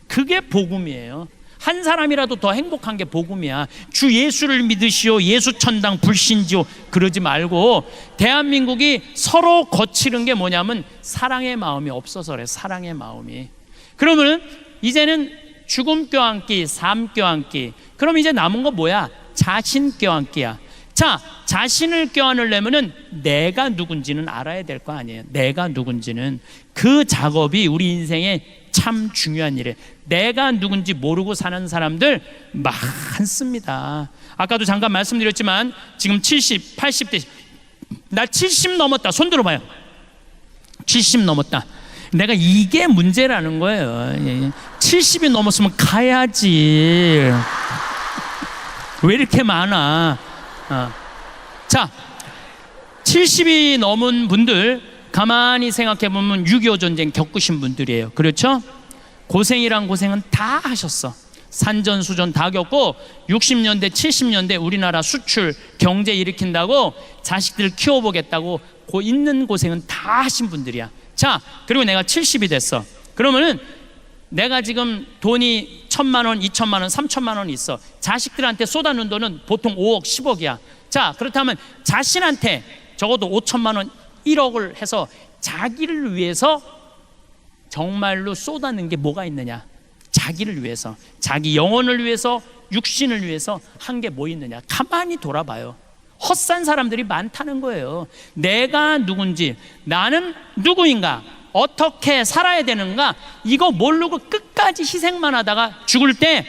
그게 복음이에요. 한 사람이라도 더 행복한 게 복음이야. 주 예수를 믿으시오, 예수 천당 불신지오 그러지 말고, 대한민국이 서로 거치는 게 뭐냐면 사랑의 마음이 없어서 그래. 사랑의 마음이. 그러면 이제는 죽음 껴안기, 삶 껴안기. 그럼 이제 남은 거 뭐야? 자신 껴안기야. 자, 자신을 껴안으려면은 내가 누군지는 알아야 될 거 아니에요. 내가 누군지는. 그 작업이 우리 인생에 참 중요한 일이에요. 내가 누군지 모르고 사는 사람들 많습니다. 아까도 잠깐 말씀드렸지만 지금 70, 80대, 나 70 넘었다. 손 들어봐요. 70 넘었다. 내가 이게 문제라는 거예요. 70이 넘었으면 가야지. 왜 이렇게 많아? 자, 70이 넘은 분들 가만히 생각해 보면 6.25 전쟁 겪으신 분들이에요. 그렇죠? 고생이란 고생은 다 하셨어. 산전수전 다 겪고 60년대 70년대 우리나라 수출 경제 일으킨다고 자식들 키워보겠다고 있는 고생은 다 하신 분들이야. 자, 그리고 내가 70이 됐어. 그러면은 내가 지금 돈이 1,000만 원, 2,000만 원, 3,000만 원 있어. 자식들한테 쏟아놓은 돈은 보통 5억, 10억이야. 자, 그렇다면 자신한테 적어도 5천만 원, 1억을 해서 자기를 위해서 정말로 쏟아낸 게 뭐가 있느냐? 자기를 위해서, 자기 영혼을 위해서, 육신을 위해서 한 게 뭐 있느냐? 가만히 돌아봐요. 헛산 사람들이 많다는 거예요. 내가 누군지, 나는 누구인가, 어떻게 살아야 되는가, 이거 모르고 끝까지 희생만 하다가 죽을 때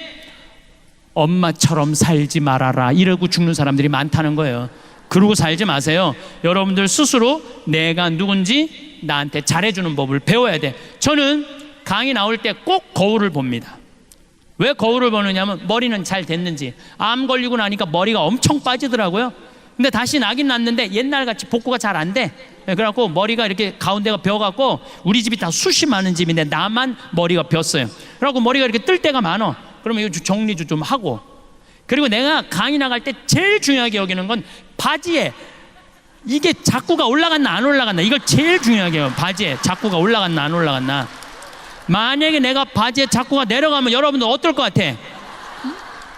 엄마처럼 살지 말아라 이러고 죽는 사람들이 많다는 거예요. 그러고 살지 마세요. 여러분들 스스로 내가 누군지 나한테 잘해주는 법을 배워야 돼. 저는 강의 나올 때 꼭 거울을 봅니다. 왜 거울을 보느냐면 머리는 잘 됐는지. 암 걸리고 나니까 머리가 엄청 빠지더라고요. 근데 다시 나긴 났는데 옛날같이 복구가 잘 안 돼. 그래갖고 머리가 이렇게 가운데가 벼갖고, 우리 집이 다 숱이 많은 집인데 나만 머리가 벼어요. 그래갖고 머리가 이렇게 뜰 때가 많아. 그러면 이거 정리도 좀 하고. 그리고 내가 강의 나갈 때 제일 중요하게 여기는 건 바지에 이게 자꾸가 올라갔나 안 올라갔나, 이걸 제일 중요하게 해요. 바지에 자꾸가 올라갔나 안 올라갔나. 만약에 내가 바지에 자꾸가 내려가면 여러분들 어떨 것 같아?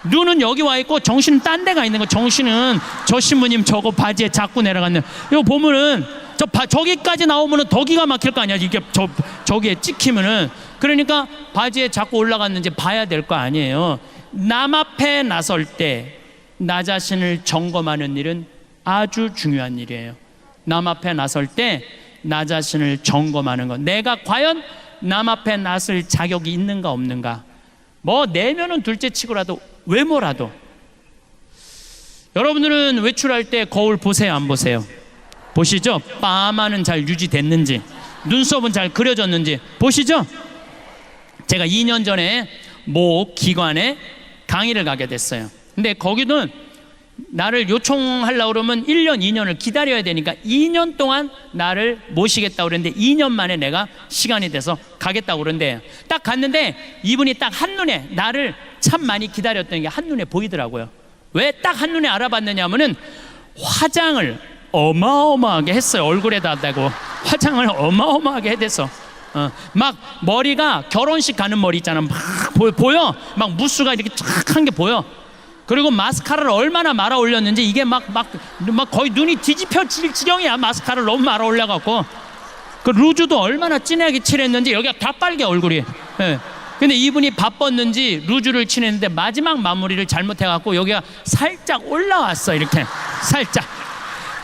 눈은 여기 와 있고 정신은 딴 데가 있는 거. 정신은 저 신부님 저거 바지에 자꾸 내려갔네. 이거 보면은 저기까지 나오면은 더 기가 막힐 거 아니야. 이게 저기에 찍히면은. 그러니까 바지에 자꾸 올라갔는지 봐야 될 거 아니에요. 남 앞에 나설 때 나 자신을 점검하는 일은 아주 중요한 일이에요. 남 앞에 나설 때 나 자신을 점검하는 것. 내가 과연 남 앞에 나설 자격이 있는가 없는가. 뭐 내면은 둘째 치고라도 외모라도. 여러분들은 외출할 때 거울 보세요, 안 보세요? 보시죠? 파마는 잘 유지됐는지, 눈썹은 잘 그려졌는지 보시죠? 제가 2년 전에 모 기관에 강의를 가게 됐어요. 근데 거기는 나를 요청하려고 그러면 1년, 2년을 기다려야 되니까 2년 동안 나를 모시겠다고 그랬는데 2년 만에 내가 시간이 돼서 가겠다고 그러는데, 딱 갔는데 이분이 딱 한눈에 나를 참 많이 기다렸던 게 한눈에 보이더라고요. 왜 딱 한눈에 알아봤느냐 하면은 화장을 어마어마하게 했어요. 얼굴에다 대고 화장을 어마어마하게 해댔어. 막 머리가 결혼식 가는 머리 있잖아. 막 보여. 막 무스가 이렇게 쫙 한 게 보여. 그리고 마스카라를 얼마나 말아 올렸는지 이게 막 거의 눈이 뒤집혀질 지경이야. 마스카라를 너무 말아 올려갖고. 그 루즈도 얼마나 진하게 칠했는지 여기가 다 빨개, 얼굴이. 예. 근데 이분이 바빴는지 루즈를 칠했는데 마지막 마무리를 잘못해갖고 여기가 살짝 올라왔어. 이렇게 살짝.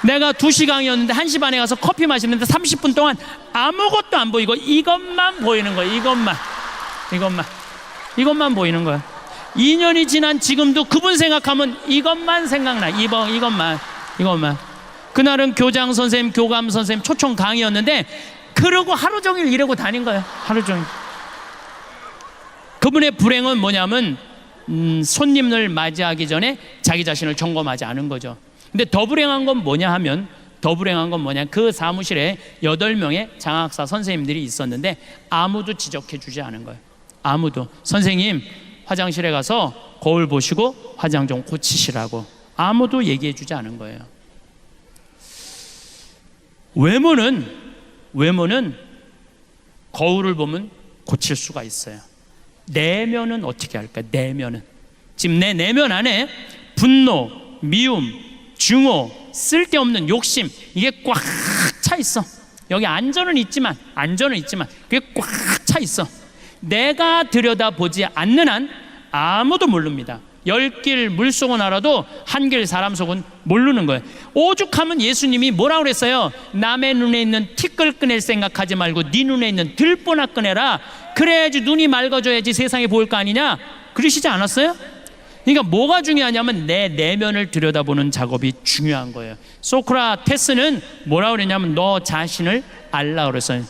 내가 2시간이었는데 1시 반에 가서 커피 마시는데 30분 동안 아무것도 안 보이고 이것만 보이는 거야. 이것만 보이는 거야. 2년이 지난 지금도 그분 생각하면 이것만 생각나. 이것만. 그날은 교장 선생님, 교감 선생님 초청 강의였는데 그러고 하루 종일 이러고 다닌 거예요. 하루 종일. 그분의 불행은 뭐냐면 손님을 맞이하기 전에 자기 자신을 점검하지 않은 거죠. 근데 더 불행한 건 뭐냐 그 사무실에 8명의 장학사 선생님들이 있었는데 아무도 지적해 주지 않은 거예요. 아무도. 선생님 화장실에 가서 거울 보시고 화장 좀 고치시라고 아무도 얘기해 주지 않은 거예요. 외모는 거울을 보면 고칠 수가 있어요. 내면은 어떻게 할까요? 내면은 지금 내 내면 안에 분노, 미움, 증오, 쓸데없는 욕심, 이게 꽉 차 있어. 여기 안전은 있지만 그게 꽉 차 있어. 내가 들여다보지 않는 한 아무도 모릅니다. 10길 물속은 알아도 한 길 사람 속은 모르는 거예요. 오죽하면 예수님이 뭐라고 그랬어요? 남의 눈에 있는 티끌 꺼낼 생각하지 말고 네 눈에 있는 들보나 꺼내라. 그래야지 눈이 맑아져야지 세상이 보일 거 아니냐? 그러시지 않았어요? 그러니까 뭐가 중요하냐면 내 내면을 들여다보는 작업이 중요한 거예요. 소크라테스는 뭐라고 그랬냐면 너 자신을 알라 그랬어요.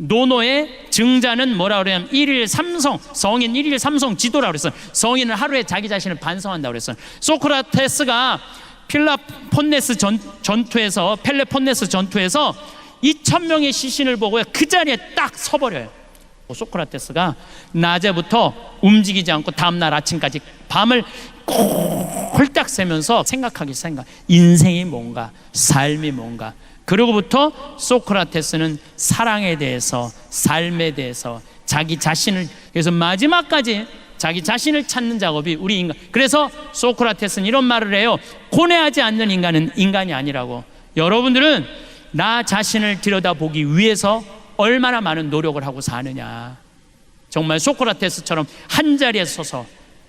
노노의 증자는 뭐라 그러냐면 일일 삼성, 성인 일일 삼성 지도라고 그랬어요. 성인은 하루에 자기 자신을 반성한다고 그랬어요. 소크라테스가 펠레폰네스 전투에서 2,000명의 시신을 보고 그 자리에 딱 서버려요. 소크라테스가 낮에부터 움직이지 않고 다음날 아침까지 밤을 홀딱 새면서 인생이 뭔가, 삶이 뭔가. 그러고부터 소크라테스는 사랑에 대해서, 삶에 대해서, 자기 자신을, 그래서 마지막까지 자기 자신을 찾는 작업이 우리 인간. 그래서 소크라테스는 이런 말을 해요. 고뇌하지 않는 인간은 인간이 아니라고. 여러분들은 나 자신을 들여다보기 위해서 얼마나 많은 노력을 하고 사느냐. 정말 소크라테스처럼 한 자리에 서서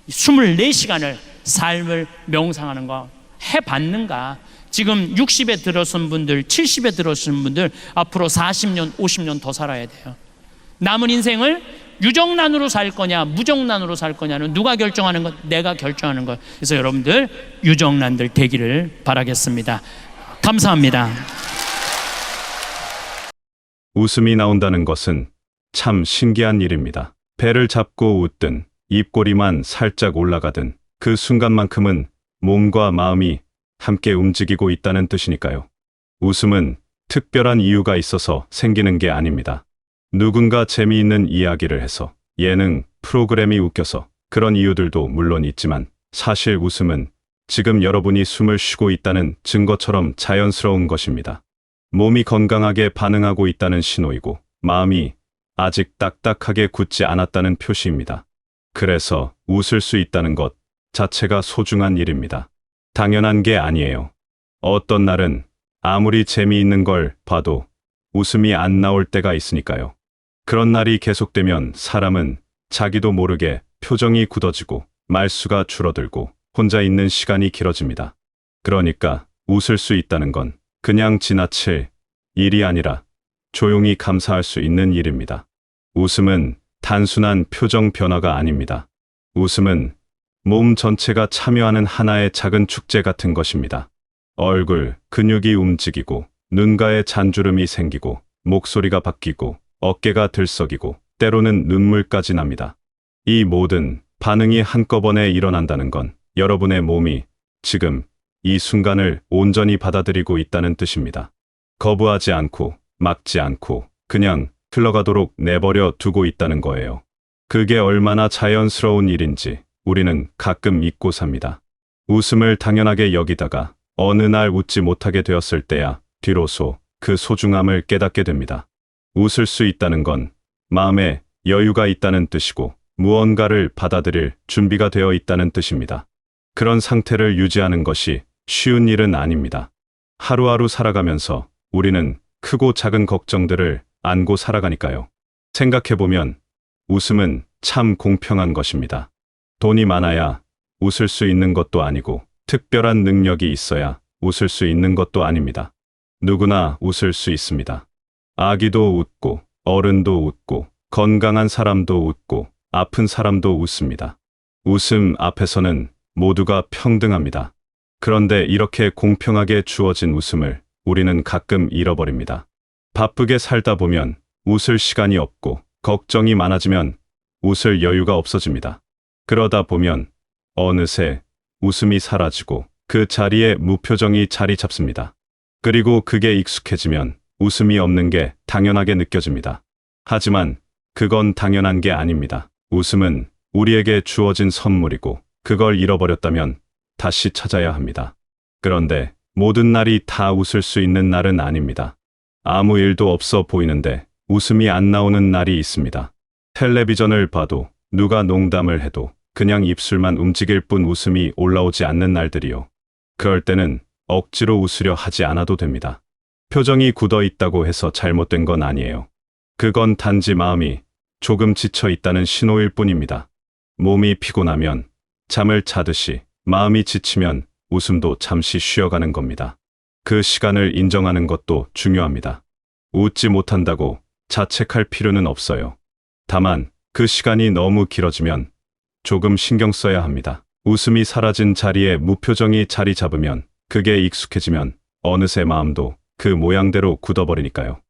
24시간을 삶을 명상하는 거 해봤는가? 지금 60에 들어선 분들, 70에 들어선 분들 앞으로 40년, 50년 더 살아야 돼요. 남은 인생을 유정란으로 살 거냐 무정란으로 살 거냐는 누가 결정하는 것? 내가 결정하는 것. 그래서 여러분들 유정란들 되기를 바라겠습니다. 감사합니다.
웃음이 나온다는 것은 참 신기한 일입니다. 배를 잡고 웃든 입꼬리만 살짝 올라가든 그 순간만큼은 몸과 마음이 함께 움직이고 있다는 뜻이니까요. 웃음은 특별한 이유가 있어서 생기는 게 아닙니다. 누군가 재미있는 이야기를 해서, 예능 프로그램이 웃겨서, 그런 이유들도 물론 있지만 사실 웃음은 지금 여러분이 숨을 쉬고 있다는 증거처럼 자연스러운 것입니다. 몸이 건강하게 반응하고 있다는 신호이고 마음이 아직 딱딱하게 굳지 않았다는 표시입니다. 그래서 웃을 수 있다는 것 자체가 소중한 일입니다. 당연한 게 아니에요. 어떤 날은 아무리 재미있는 걸 봐도 웃음이 안 나올 때가 있으니까요. 그런 날이 계속되면 사람은 자기도 모르게 표정이 굳어지고 말수가 줄어들고 혼자 있는 시간이 길어집니다. 그러니까 웃을 수 있다는 건 그냥 지나칠 일이 아니라 조용히 감사할 수 있는 일입니다. 웃음은 단순한 표정 변화가 아닙니다. 웃음은 몸 전체가 참여하는 하나의 작은 축제 같은 것입니다. 얼굴, 근육이 움직이고 눈가에 잔주름이 생기고 목소리가 바뀌고 어깨가 들썩이고 때로는 눈물까지 납니다. 이 모든 반응이 한꺼번에 일어난다는 건 여러분의 몸이 지금 이 순간을 온전히 받아들이고 있다는 뜻입니다. 거부하지 않고 막지 않고 그냥 흘러가도록 내버려 두고 있다는 거예요. 그게 얼마나 자연스러운 일인지 우리는 가끔 잊고 삽니다. 웃음을 당연하게 여기다가 어느 날 웃지 못하게 되었을 때야 뒤로소 그 소중함을 깨닫게 됩니다. 웃을 수 있다는 건 마음에 여유가 있다는 뜻이고 무언가를 받아들일 준비가 되어 있다는 뜻입니다. 그런 상태를 유지하는 것이 쉬운 일은 아닙니다. 하루하루 살아가면서 우리는 크고 작은 걱정들을 안고 살아가니까요. 생각해보면 웃음은 참 공평한 것입니다. 돈이 많아야 웃을 수 있는 것도 아니고 특별한 능력이 있어야 웃을 수 있는 것도 아닙니다. 누구나 웃을 수 있습니다. 아기도 웃고 어른도 웃고 건강한 사람도 웃고 아픈 사람도 웃습니다. 웃음 앞에서는 모두가 평등합니다. 그런데 이렇게 공평하게 주어진 웃음을 우리는 가끔 잃어버립니다. 바쁘게 살다 보면 웃을 시간이 없고 걱정이 많아지면 웃을 여유가 없어집니다. 그러다 보면 어느새 웃음이 사라지고 그 자리에 무표정이 자리 잡습니다. 그리고 그게 익숙해지면 웃음이 없는 게 당연하게 느껴집니다. 하지만 그건 당연한 게 아닙니다. 웃음은 우리에게 주어진 선물이고 그걸 잃어버렸다면 다시 찾아야 합니다. 그런데 모든 날이 다 웃을 수 있는 날은 아닙니다. 아무 일도 없어 보이는데 웃음이 안 나오는 날이 있습니다. 텔레비전을 봐도 누가 농담을 해도 그냥 입술만 움직일 뿐 웃음이 올라오지 않는 날들이요. 그럴 때는 억지로 웃으려 하지 않아도 됩니다. 표정이 굳어 있다고 해서 잘못된 건 아니에요. 그건 단지 마음이 조금 지쳐 있다는 신호일 뿐입니다. 몸이 피곤하면 잠을 자듯이 마음이 지치면 웃음도 잠시 쉬어가는 겁니다. 그 시간을 인정하는 것도 중요합니다. 웃지 못한다고 자책할 필요는 없어요. 다만 그 시간이 너무 길어지면 조금 신경 써야 합니다. 웃음이 사라진 자리에 무표정이 자리 잡으면 그게 익숙해지면 어느새 마음도 그 모양대로 굳어버리니까요.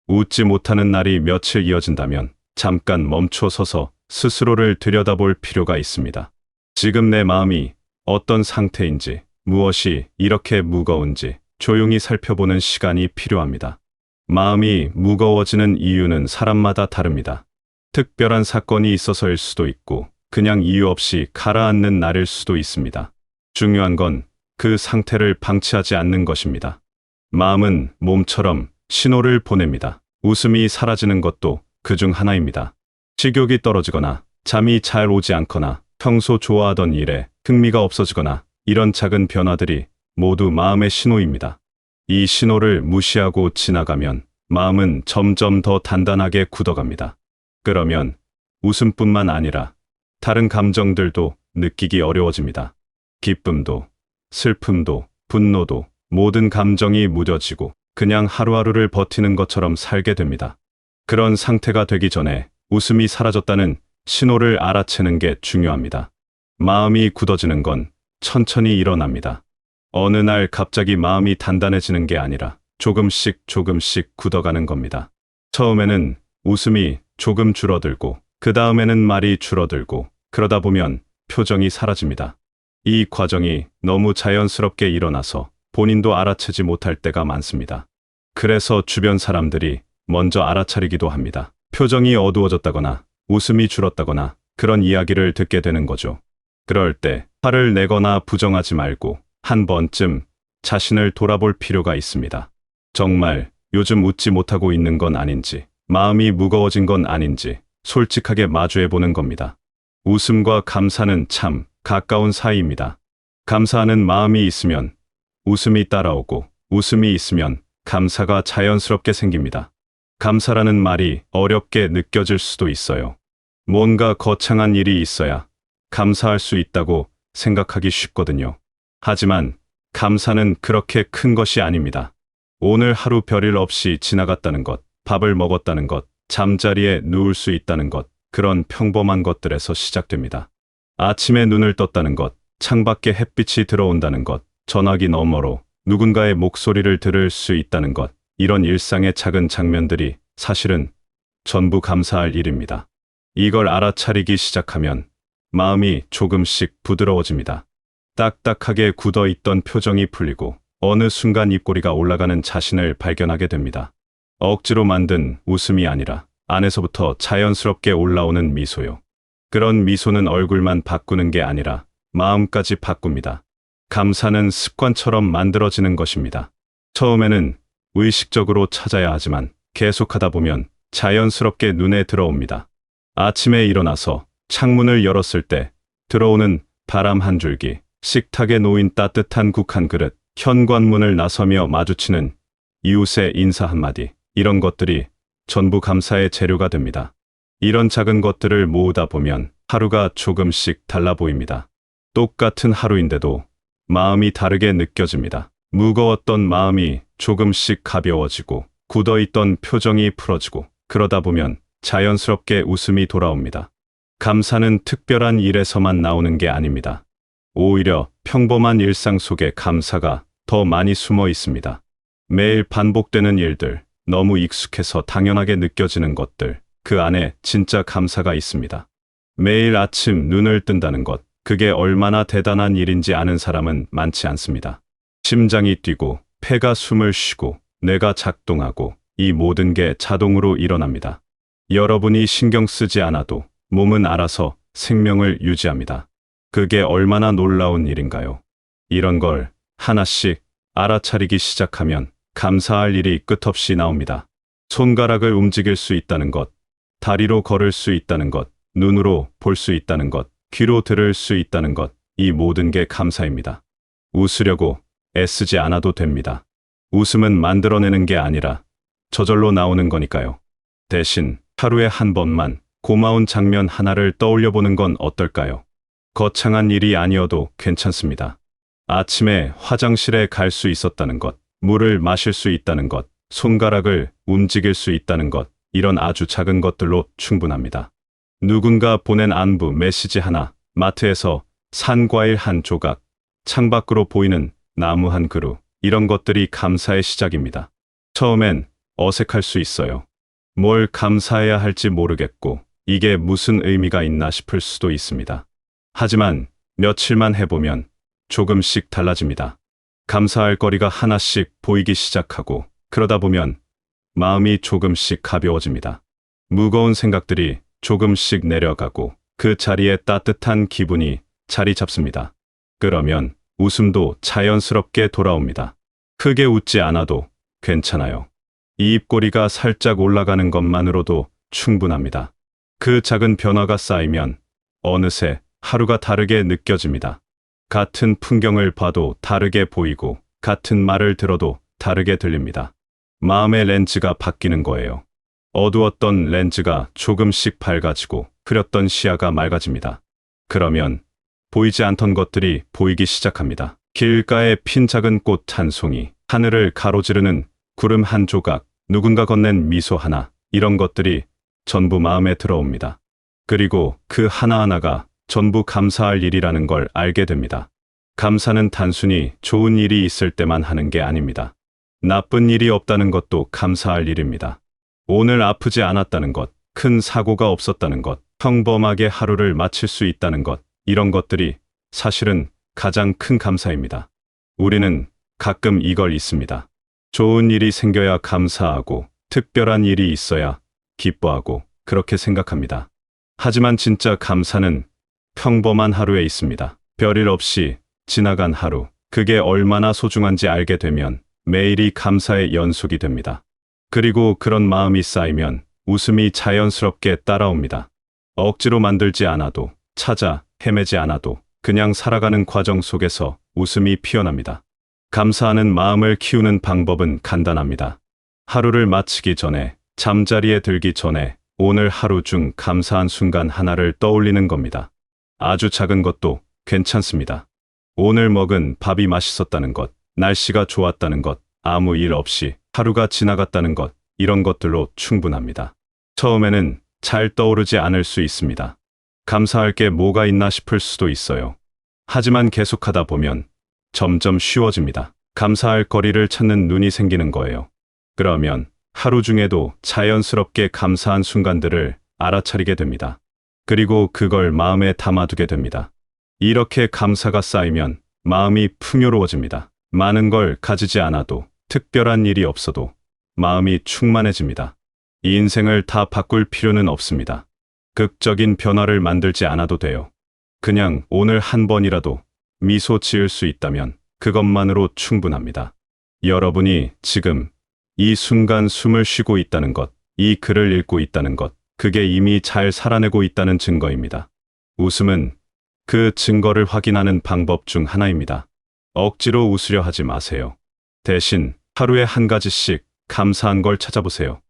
웃지 못하는 날이 며칠 이어진다면 잠깐 멈춰 서서 스스로를 들여다볼 필요가 있습니다. 지금 내 마음이 어떤 상태인지, 무엇이 이렇게 무거운지 조용히 살펴보는 시간이 필요합니다. 마음이 무거워지는 이유는 사람마다 다릅니다. 특별한 사건이 있어서일 수도 있고 그냥 이유 없이 가라앉는 날일 수도 있습니다. 중요한 건 그 상태를 방치하지 않는 것입니다. 마음은 몸처럼 신호를 보냅니다. 웃음이 사라지는 것도 그중 하나입니다. 식욕이 떨어지거나 잠이 잘 오지 않거나 평소 좋아하던 일에 흥미가 없어지거나 이런 작은 변화들이 모두 마음의 신호입니다. 이 신호를 무시하고 지나가면 마음은 점점 더 단단하게 굳어갑니다. 그러면 웃음뿐만 아니라 다른 감정들도 느끼기 어려워집니다. 기쁨도, 슬픔도, 분노도 모든 감정이 무뎌지고 그냥 하루하루를 버티는 것처럼 살게 됩니다. 그런 상태가 되기 전에 웃음이 사라졌다는 신호를 알아채는 게 중요합니다. 마음이 굳어지는 건 천천히 일어납니다. 어느 날 갑자기 마음이 단단해지는 게 아니라 조금씩 굳어가는 겁니다. 처음에는 웃음이 조금 줄어들고 그 다음에는 말이 줄어들고 그러다 보면 표정이 사라집니다. 이 과정이 너무 자연스럽게 일어나서 본인도 알아채지 못할 때가 많습니다. 그래서 주변 사람들이 먼저 알아차리기도 합니다. 표정이 어두워졌다거나 웃음이 줄었다거나 그런 이야기를 듣게 되는 거죠. 그럴 때 화를 내거나 부정하지 말고 한 번쯤 자신을 돌아볼 필요가 있습니다. 정말 요즘 웃지 못하고 있는 건 아닌지, 마음이 무거워진 건 아닌지 솔직하게 마주해보는 겁니다. 웃음과 감사는 참 가까운 사이입니다. 감사하는 마음이 있으면 웃음이 따라오고 웃음이 있으면 감사가 자연스럽게 생깁니다. 감사라는 말이 어렵게 느껴질 수도 있어요. 뭔가 거창한 일이 있어야 감사할 수 있다고 생각하기 쉽거든요. 하지만 감사는 그렇게 큰 것이 아닙니다. 오늘 하루 별일 없이 지나갔다는 것, 밥을 먹었다는 것, 잠자리에 누울 수 있다는 것, 그런 평범한 것들에서 시작됩니다. 아침에 눈을 떴다는 것, 창밖에 햇빛이 들어온다는 것, 전화기 너머로 누군가의 목소리를 들을 수 있다는 것, 이런 일상의 작은 장면들이 사실은 전부 감사할 일입니다. 이걸 알아차리기 시작하면 마음이 조금씩 부드러워집니다. 딱딱하게 굳어있던 표정이 풀리고 어느 순간 입꼬리가 올라가는 자신을 발견하게 됩니다. 억지로 만든 웃음이 아니라 안에서부터 자연스럽게 올라오는 미소요. 그런 미소는 얼굴만 바꾸는 게 아니라 마음까지 바꿉니다. 감사는 습관처럼 만들어지는 것입니다. 처음에는 의식적으로 찾아야 하지만 계속하다 보면 자연스럽게 눈에 들어옵니다. 아침에 일어나서 창문을 열었을 때 들어오는 바람 한 줄기, 식탁에 놓인 따뜻한 국 한 그릇, 현관문을 나서며 마주치는 이웃의 인사 한마디, 이런 것들이 전부 감사의 재료가 됩니다. 이런 작은 것들을 모으다 보면 하루가 조금씩 달라 보입니다. 똑같은 하루인데도 마음이 다르게 느껴집니다. 무거웠던 마음이 조금씩 가벼워지고 굳어있던 표정이 풀어지고 그러다 보면 자연스럽게 웃음이 돌아옵니다. 감사는 특별한 일에서만 나오는 게 아닙니다. 오히려 평범한 일상 속에 감사가 더 많이 숨어 있습니다. 매일 반복되는 일들, 너무 익숙해서 당연하게 느껴지는 것들, 그 안에 진짜 감사가 있습니다. 매일 아침 눈을 뜬다는 것, 그게 얼마나 대단한 일인지 아는 사람은 많지 않습니다. 심장이 뛰고, 폐가 숨을 쉬고, 뇌가 작동하고, 이 모든 게 자동으로 일어납니다. 여러분이 신경 쓰지 않아도 몸은 알아서 생명을 유지합니다. 그게 얼마나 놀라운 일인가요? 이런 걸 하나씩 알아차리기 시작하면 감사할 일이 끝없이 나옵니다. 손가락을 움직일 수 있다는 것, 다리로 걸을 수 있다는 것, 눈으로 볼 수 있다는 것, 귀로 들을 수 있다는 것, 이 모든 게 감사입니다. 웃으려고 애쓰지 않아도 됩니다. 웃음은 만들어내는 게 아니라 저절로 나오는 거니까요. 대신 하루에 한 번만 고마운 장면 하나를 떠올려 보는 건 어떨까요? 거창한 일이 아니어도 괜찮습니다. 아침에 화장실에 갈 수 있었다는 것, 물을 마실 수 있다는 것, 손가락을 움직일 수 있다는 것, 이런 아주 작은 것들로 충분합니다. 누군가 보낸 안부 메시지 하나, 마트에서 산 과일 한 조각, 창밖으로 보이는 나무 한 그루, 이런 것들이 감사의 시작입니다. 처음엔 어색할 수 있어요. 뭘 감사해야 할지 모르겠고, 이게 무슨 의미가 있나 싶을 수도 있습니다. 하지만 며칠만 해보면 조금씩 달라집니다. 감사할 거리가 하나씩 보이기 시작하고, 그러다 보면 마음이 조금씩 가벼워집니다. 무거운 생각들이 조금씩 내려가고, 그 자리에 따뜻한 기분이 자리 잡습니다. 그러면 웃음도 자연스럽게 돌아옵니다. 크게 웃지 않아도 괜찮아요. 이 입꼬리가 살짝 올라가는 것만으로도 충분합니다. 그 작은 변화가 쌓이면 어느새 하루가 다르게 느껴집니다. 같은 풍경을 봐도 다르게 보이고, 같은 말을 들어도 다르게 들립니다. 마음의 렌즈가 바뀌는 거예요. 어두웠던 렌즈가 조금씩 밝아지고, 흐렸던 시야가 맑아집니다. 그러면 보이지 않던 것들이 보이기 시작합니다. 길가에 핀 작은 꽃 한 송이, 하늘을 가로지르는 구름 한 조각, 누군가 건넨 미소 하나, 이런 것들이 전부 마음에 들어옵니다. 그리고 그 하나하나가 전부 감사할 일이라는 걸 알게 됩니다. 감사는 단순히 좋은 일이 있을 때만 하는 게 아닙니다. 나쁜 일이 없다는 것도 감사할 일입니다. 오늘 아프지 않았다는 것, 큰 사고가 없었다는 것, 평범하게 하루를 마칠 수 있다는 것, 이런 것들이 사실은 가장 큰 감사입니다. 우리는 가끔 이걸 잊습니다. 좋은 일이 생겨야 감사하고, 특별한 일이 있어야 기뻐하고, 그렇게 생각합니다. 하지만 진짜 감사는 평범한 하루에 있습니다. 별일 없이 지나간 하루, 그게 얼마나 소중한지 알게 되면 매일이 감사의 연속이 됩니다. 그리고 그런 마음이 쌓이면 웃음이 자연스럽게 따라옵니다. 억지로 만들지 않아도, 찾아 헤매지 않아도 그냥 살아가는 과정 속에서 웃음이 피어납니다. 감사하는 마음을 키우는 방법은 간단합니다. 하루를 마치기 전에, 잠자리에 들기 전에 오늘 하루 중 감사한 순간 하나를 떠올리는 겁니다. 아주 작은 것도 괜찮습니다. 오늘 먹은 밥이 맛있었다는 것, 날씨가 좋았다는 것, 아무 일 없이 하루가 지나갔다는 것, 이런 것들로 충분합니다. 처음에는 잘 떠오르지 않을 수 있습니다. 감사할 게 뭐가 있나 싶을 수도 있어요. 하지만 계속하다 보면 점점 쉬워집니다. 감사할 거리를 찾는 눈이 생기는 거예요. 그러면 하루 중에도 자연스럽게 감사한 순간들을 알아차리게 됩니다. 그리고 그걸 마음에 담아두게 됩니다. 이렇게 감사가 쌓이면 마음이 풍요로워집니다. 많은 걸 가지지 않아도, 특별한 일이 없어도 마음이 충만해집니다. 이 인생을 다 바꿀 필요는 없습니다. 극적인 변화를 만들지 않아도 돼요. 그냥 오늘 한 번이라도 미소 지을 수 있다면 그것만으로 충분합니다. 여러분이 지금 이 순간 숨을 쉬고 있다는 것, 이 글을 읽고 있다는 것, 그게 이미 잘 살아내고 있다는 증거입니다. 웃음은 그 증거를 확인하는 방법 중 하나입니다. 억지로 웃으려 하지 마세요. 대신 하루에 한 가지씩 감사한 걸 찾아보세요.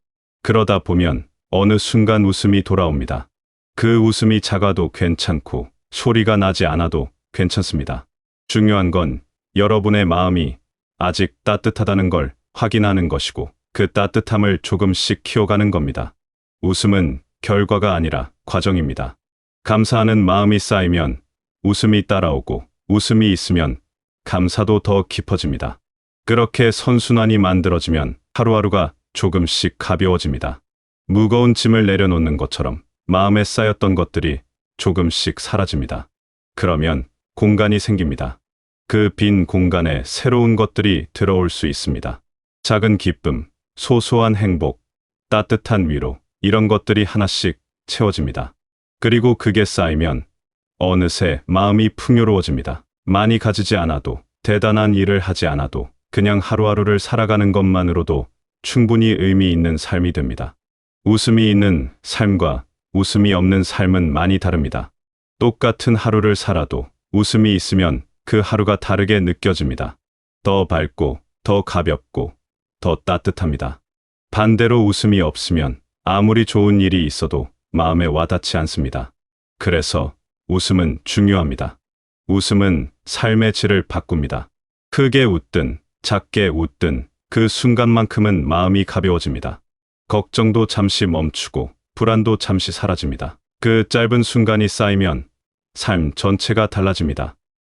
그러다 보면 어느 순간 웃음이 돌아옵니다. 그 웃음이 작아도 괜찮고 소리가 나지 않아도 괜찮습니다. 중요한 건 여러분의 마음이 아직 따뜻하다는 걸 확인하는 것이고, 그 따뜻함을 조금씩 키워가는 겁니다. 웃음은 결과가 아니라 과정입니다. 감사하는 마음이 쌓이면 웃음이 따라오고 웃음이 있으면 감사도 더 깊어집니다. 그렇게 선순환이 만들어지면 하루하루가 조금씩 가벼워집니다. 무거운 짐을 내려놓는 것처럼 마음에 쌓였던 것들이 조금씩 사라집니다. 그러면 공간이 생깁니다. 그 빈 공간에 새로운 것들이 들어올 수 있습니다. 작은 기쁨, 소소한 행복, 따뜻한 위로, 이런 것들이 하나씩 채워집니다. 그리고 그게 쌓이면 어느새 마음이 풍요로워집니다. 많이 가지지 않아도, 대단한 일을 하지 않아도 그냥 하루하루를 살아가는 것만으로도 충분히 의미 있는 삶이 됩니다. 웃음이 있는 삶과 웃음이 없는 삶은 많이 다릅니다. 똑같은 하루를 살아도 웃음이 있으면 그 하루가 다르게 느껴집니다. 더 밝고, 더 가볍고, 더 따뜻합니다. 반대로 웃음이 없으면 아무리 좋은 일이 있어도 마음에 와닿지 않습니다. 그래서 웃음은 중요합니다. 웃음은 삶의 질을 바꿉니다. 크게 웃든 작게 웃든 그 순간만큼은 마음이 가벼워집니다. 걱정도 잠시 멈추고 불안도 잠시 사라집니다. 그 짧은 순간이 쌓이면 삶 전체가 달라집니다.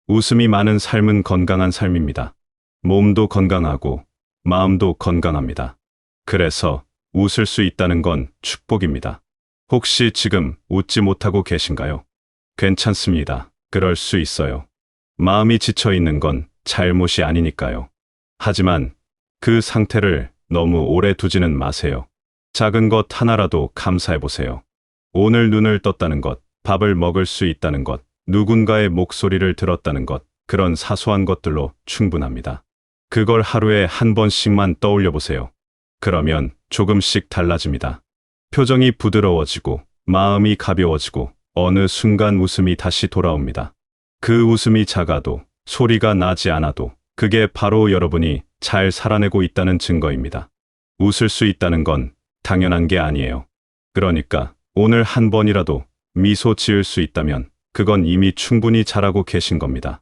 웃음이 많은 삶은 건강한 삶입니다. 몸도 건강하고 마음도 건강합니다. 그래서 웃을 수 있다는 건 축복입니다. 혹시 지금 웃지 못하고 계신가요? 괜찮습니다. 그럴 수 있어요. 마음이 지쳐 있는 건 잘못이 아니니까요. 하지만 그 상태를 너무 오래 두지는 마세요. 작은 것 하나라도 감사해 보세요. 오늘 눈을 떴다는 것, 밥을 먹을 수 있다는 것, 누군가의 목소리를 들었다는 것, 그런 사소한 것들로 충분합니다. 그걸 하루에 한 번씩만 떠올려 보세요. 그러면 조금씩 달라집니다. 표정이 부드러워지고 마음이 가벼워지고 어느 순간 웃음이 다시 돌아옵니다. 그 웃음이 작아도 소리가 나지 않아도 그게 바로 여러분이 잘 살아내고 있다는 증거입니다. 웃을 수 있다는 건 당연한 게 아니에요. 그러니까 오늘 한 번이라도 미소 지을 수 있다면 그건 이미 충분히 잘하고 계신 겁니다.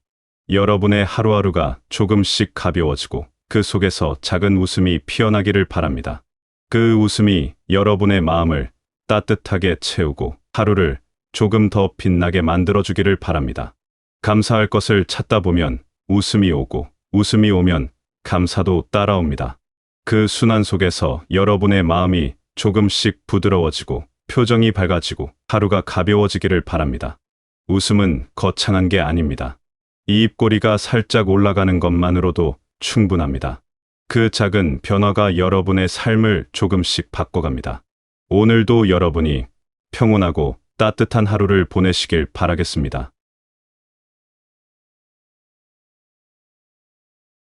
여러분의 하루하루가 조금씩 가벼워지고 그 속에서 작은 웃음이 피어나기를 바랍니다. 그 웃음이 여러분의 마음을 따뜻하게 채우고 하루를 조금 더 빛나게 만들어주기를 바랍니다. 감사할 것을 찾다 보면 웃음이 오고 웃음이 오면 감사도 따라옵니다. 그 순환 속에서 여러분의 마음이 조금씩 부드러워지고 표정이 밝아지고 하루가 가벼워지기를 바랍니다. 웃음은 거창한 게 아닙니다. 이입꼬리가 살짝 올라가는 것만으로도 충분합니다. 그 작은 변화가 여러분의 삶을 조금씩 바꿔갑니다. 오늘도 여러분이 평온하고 따뜻한 하루를 보내시길 바라겠습니다.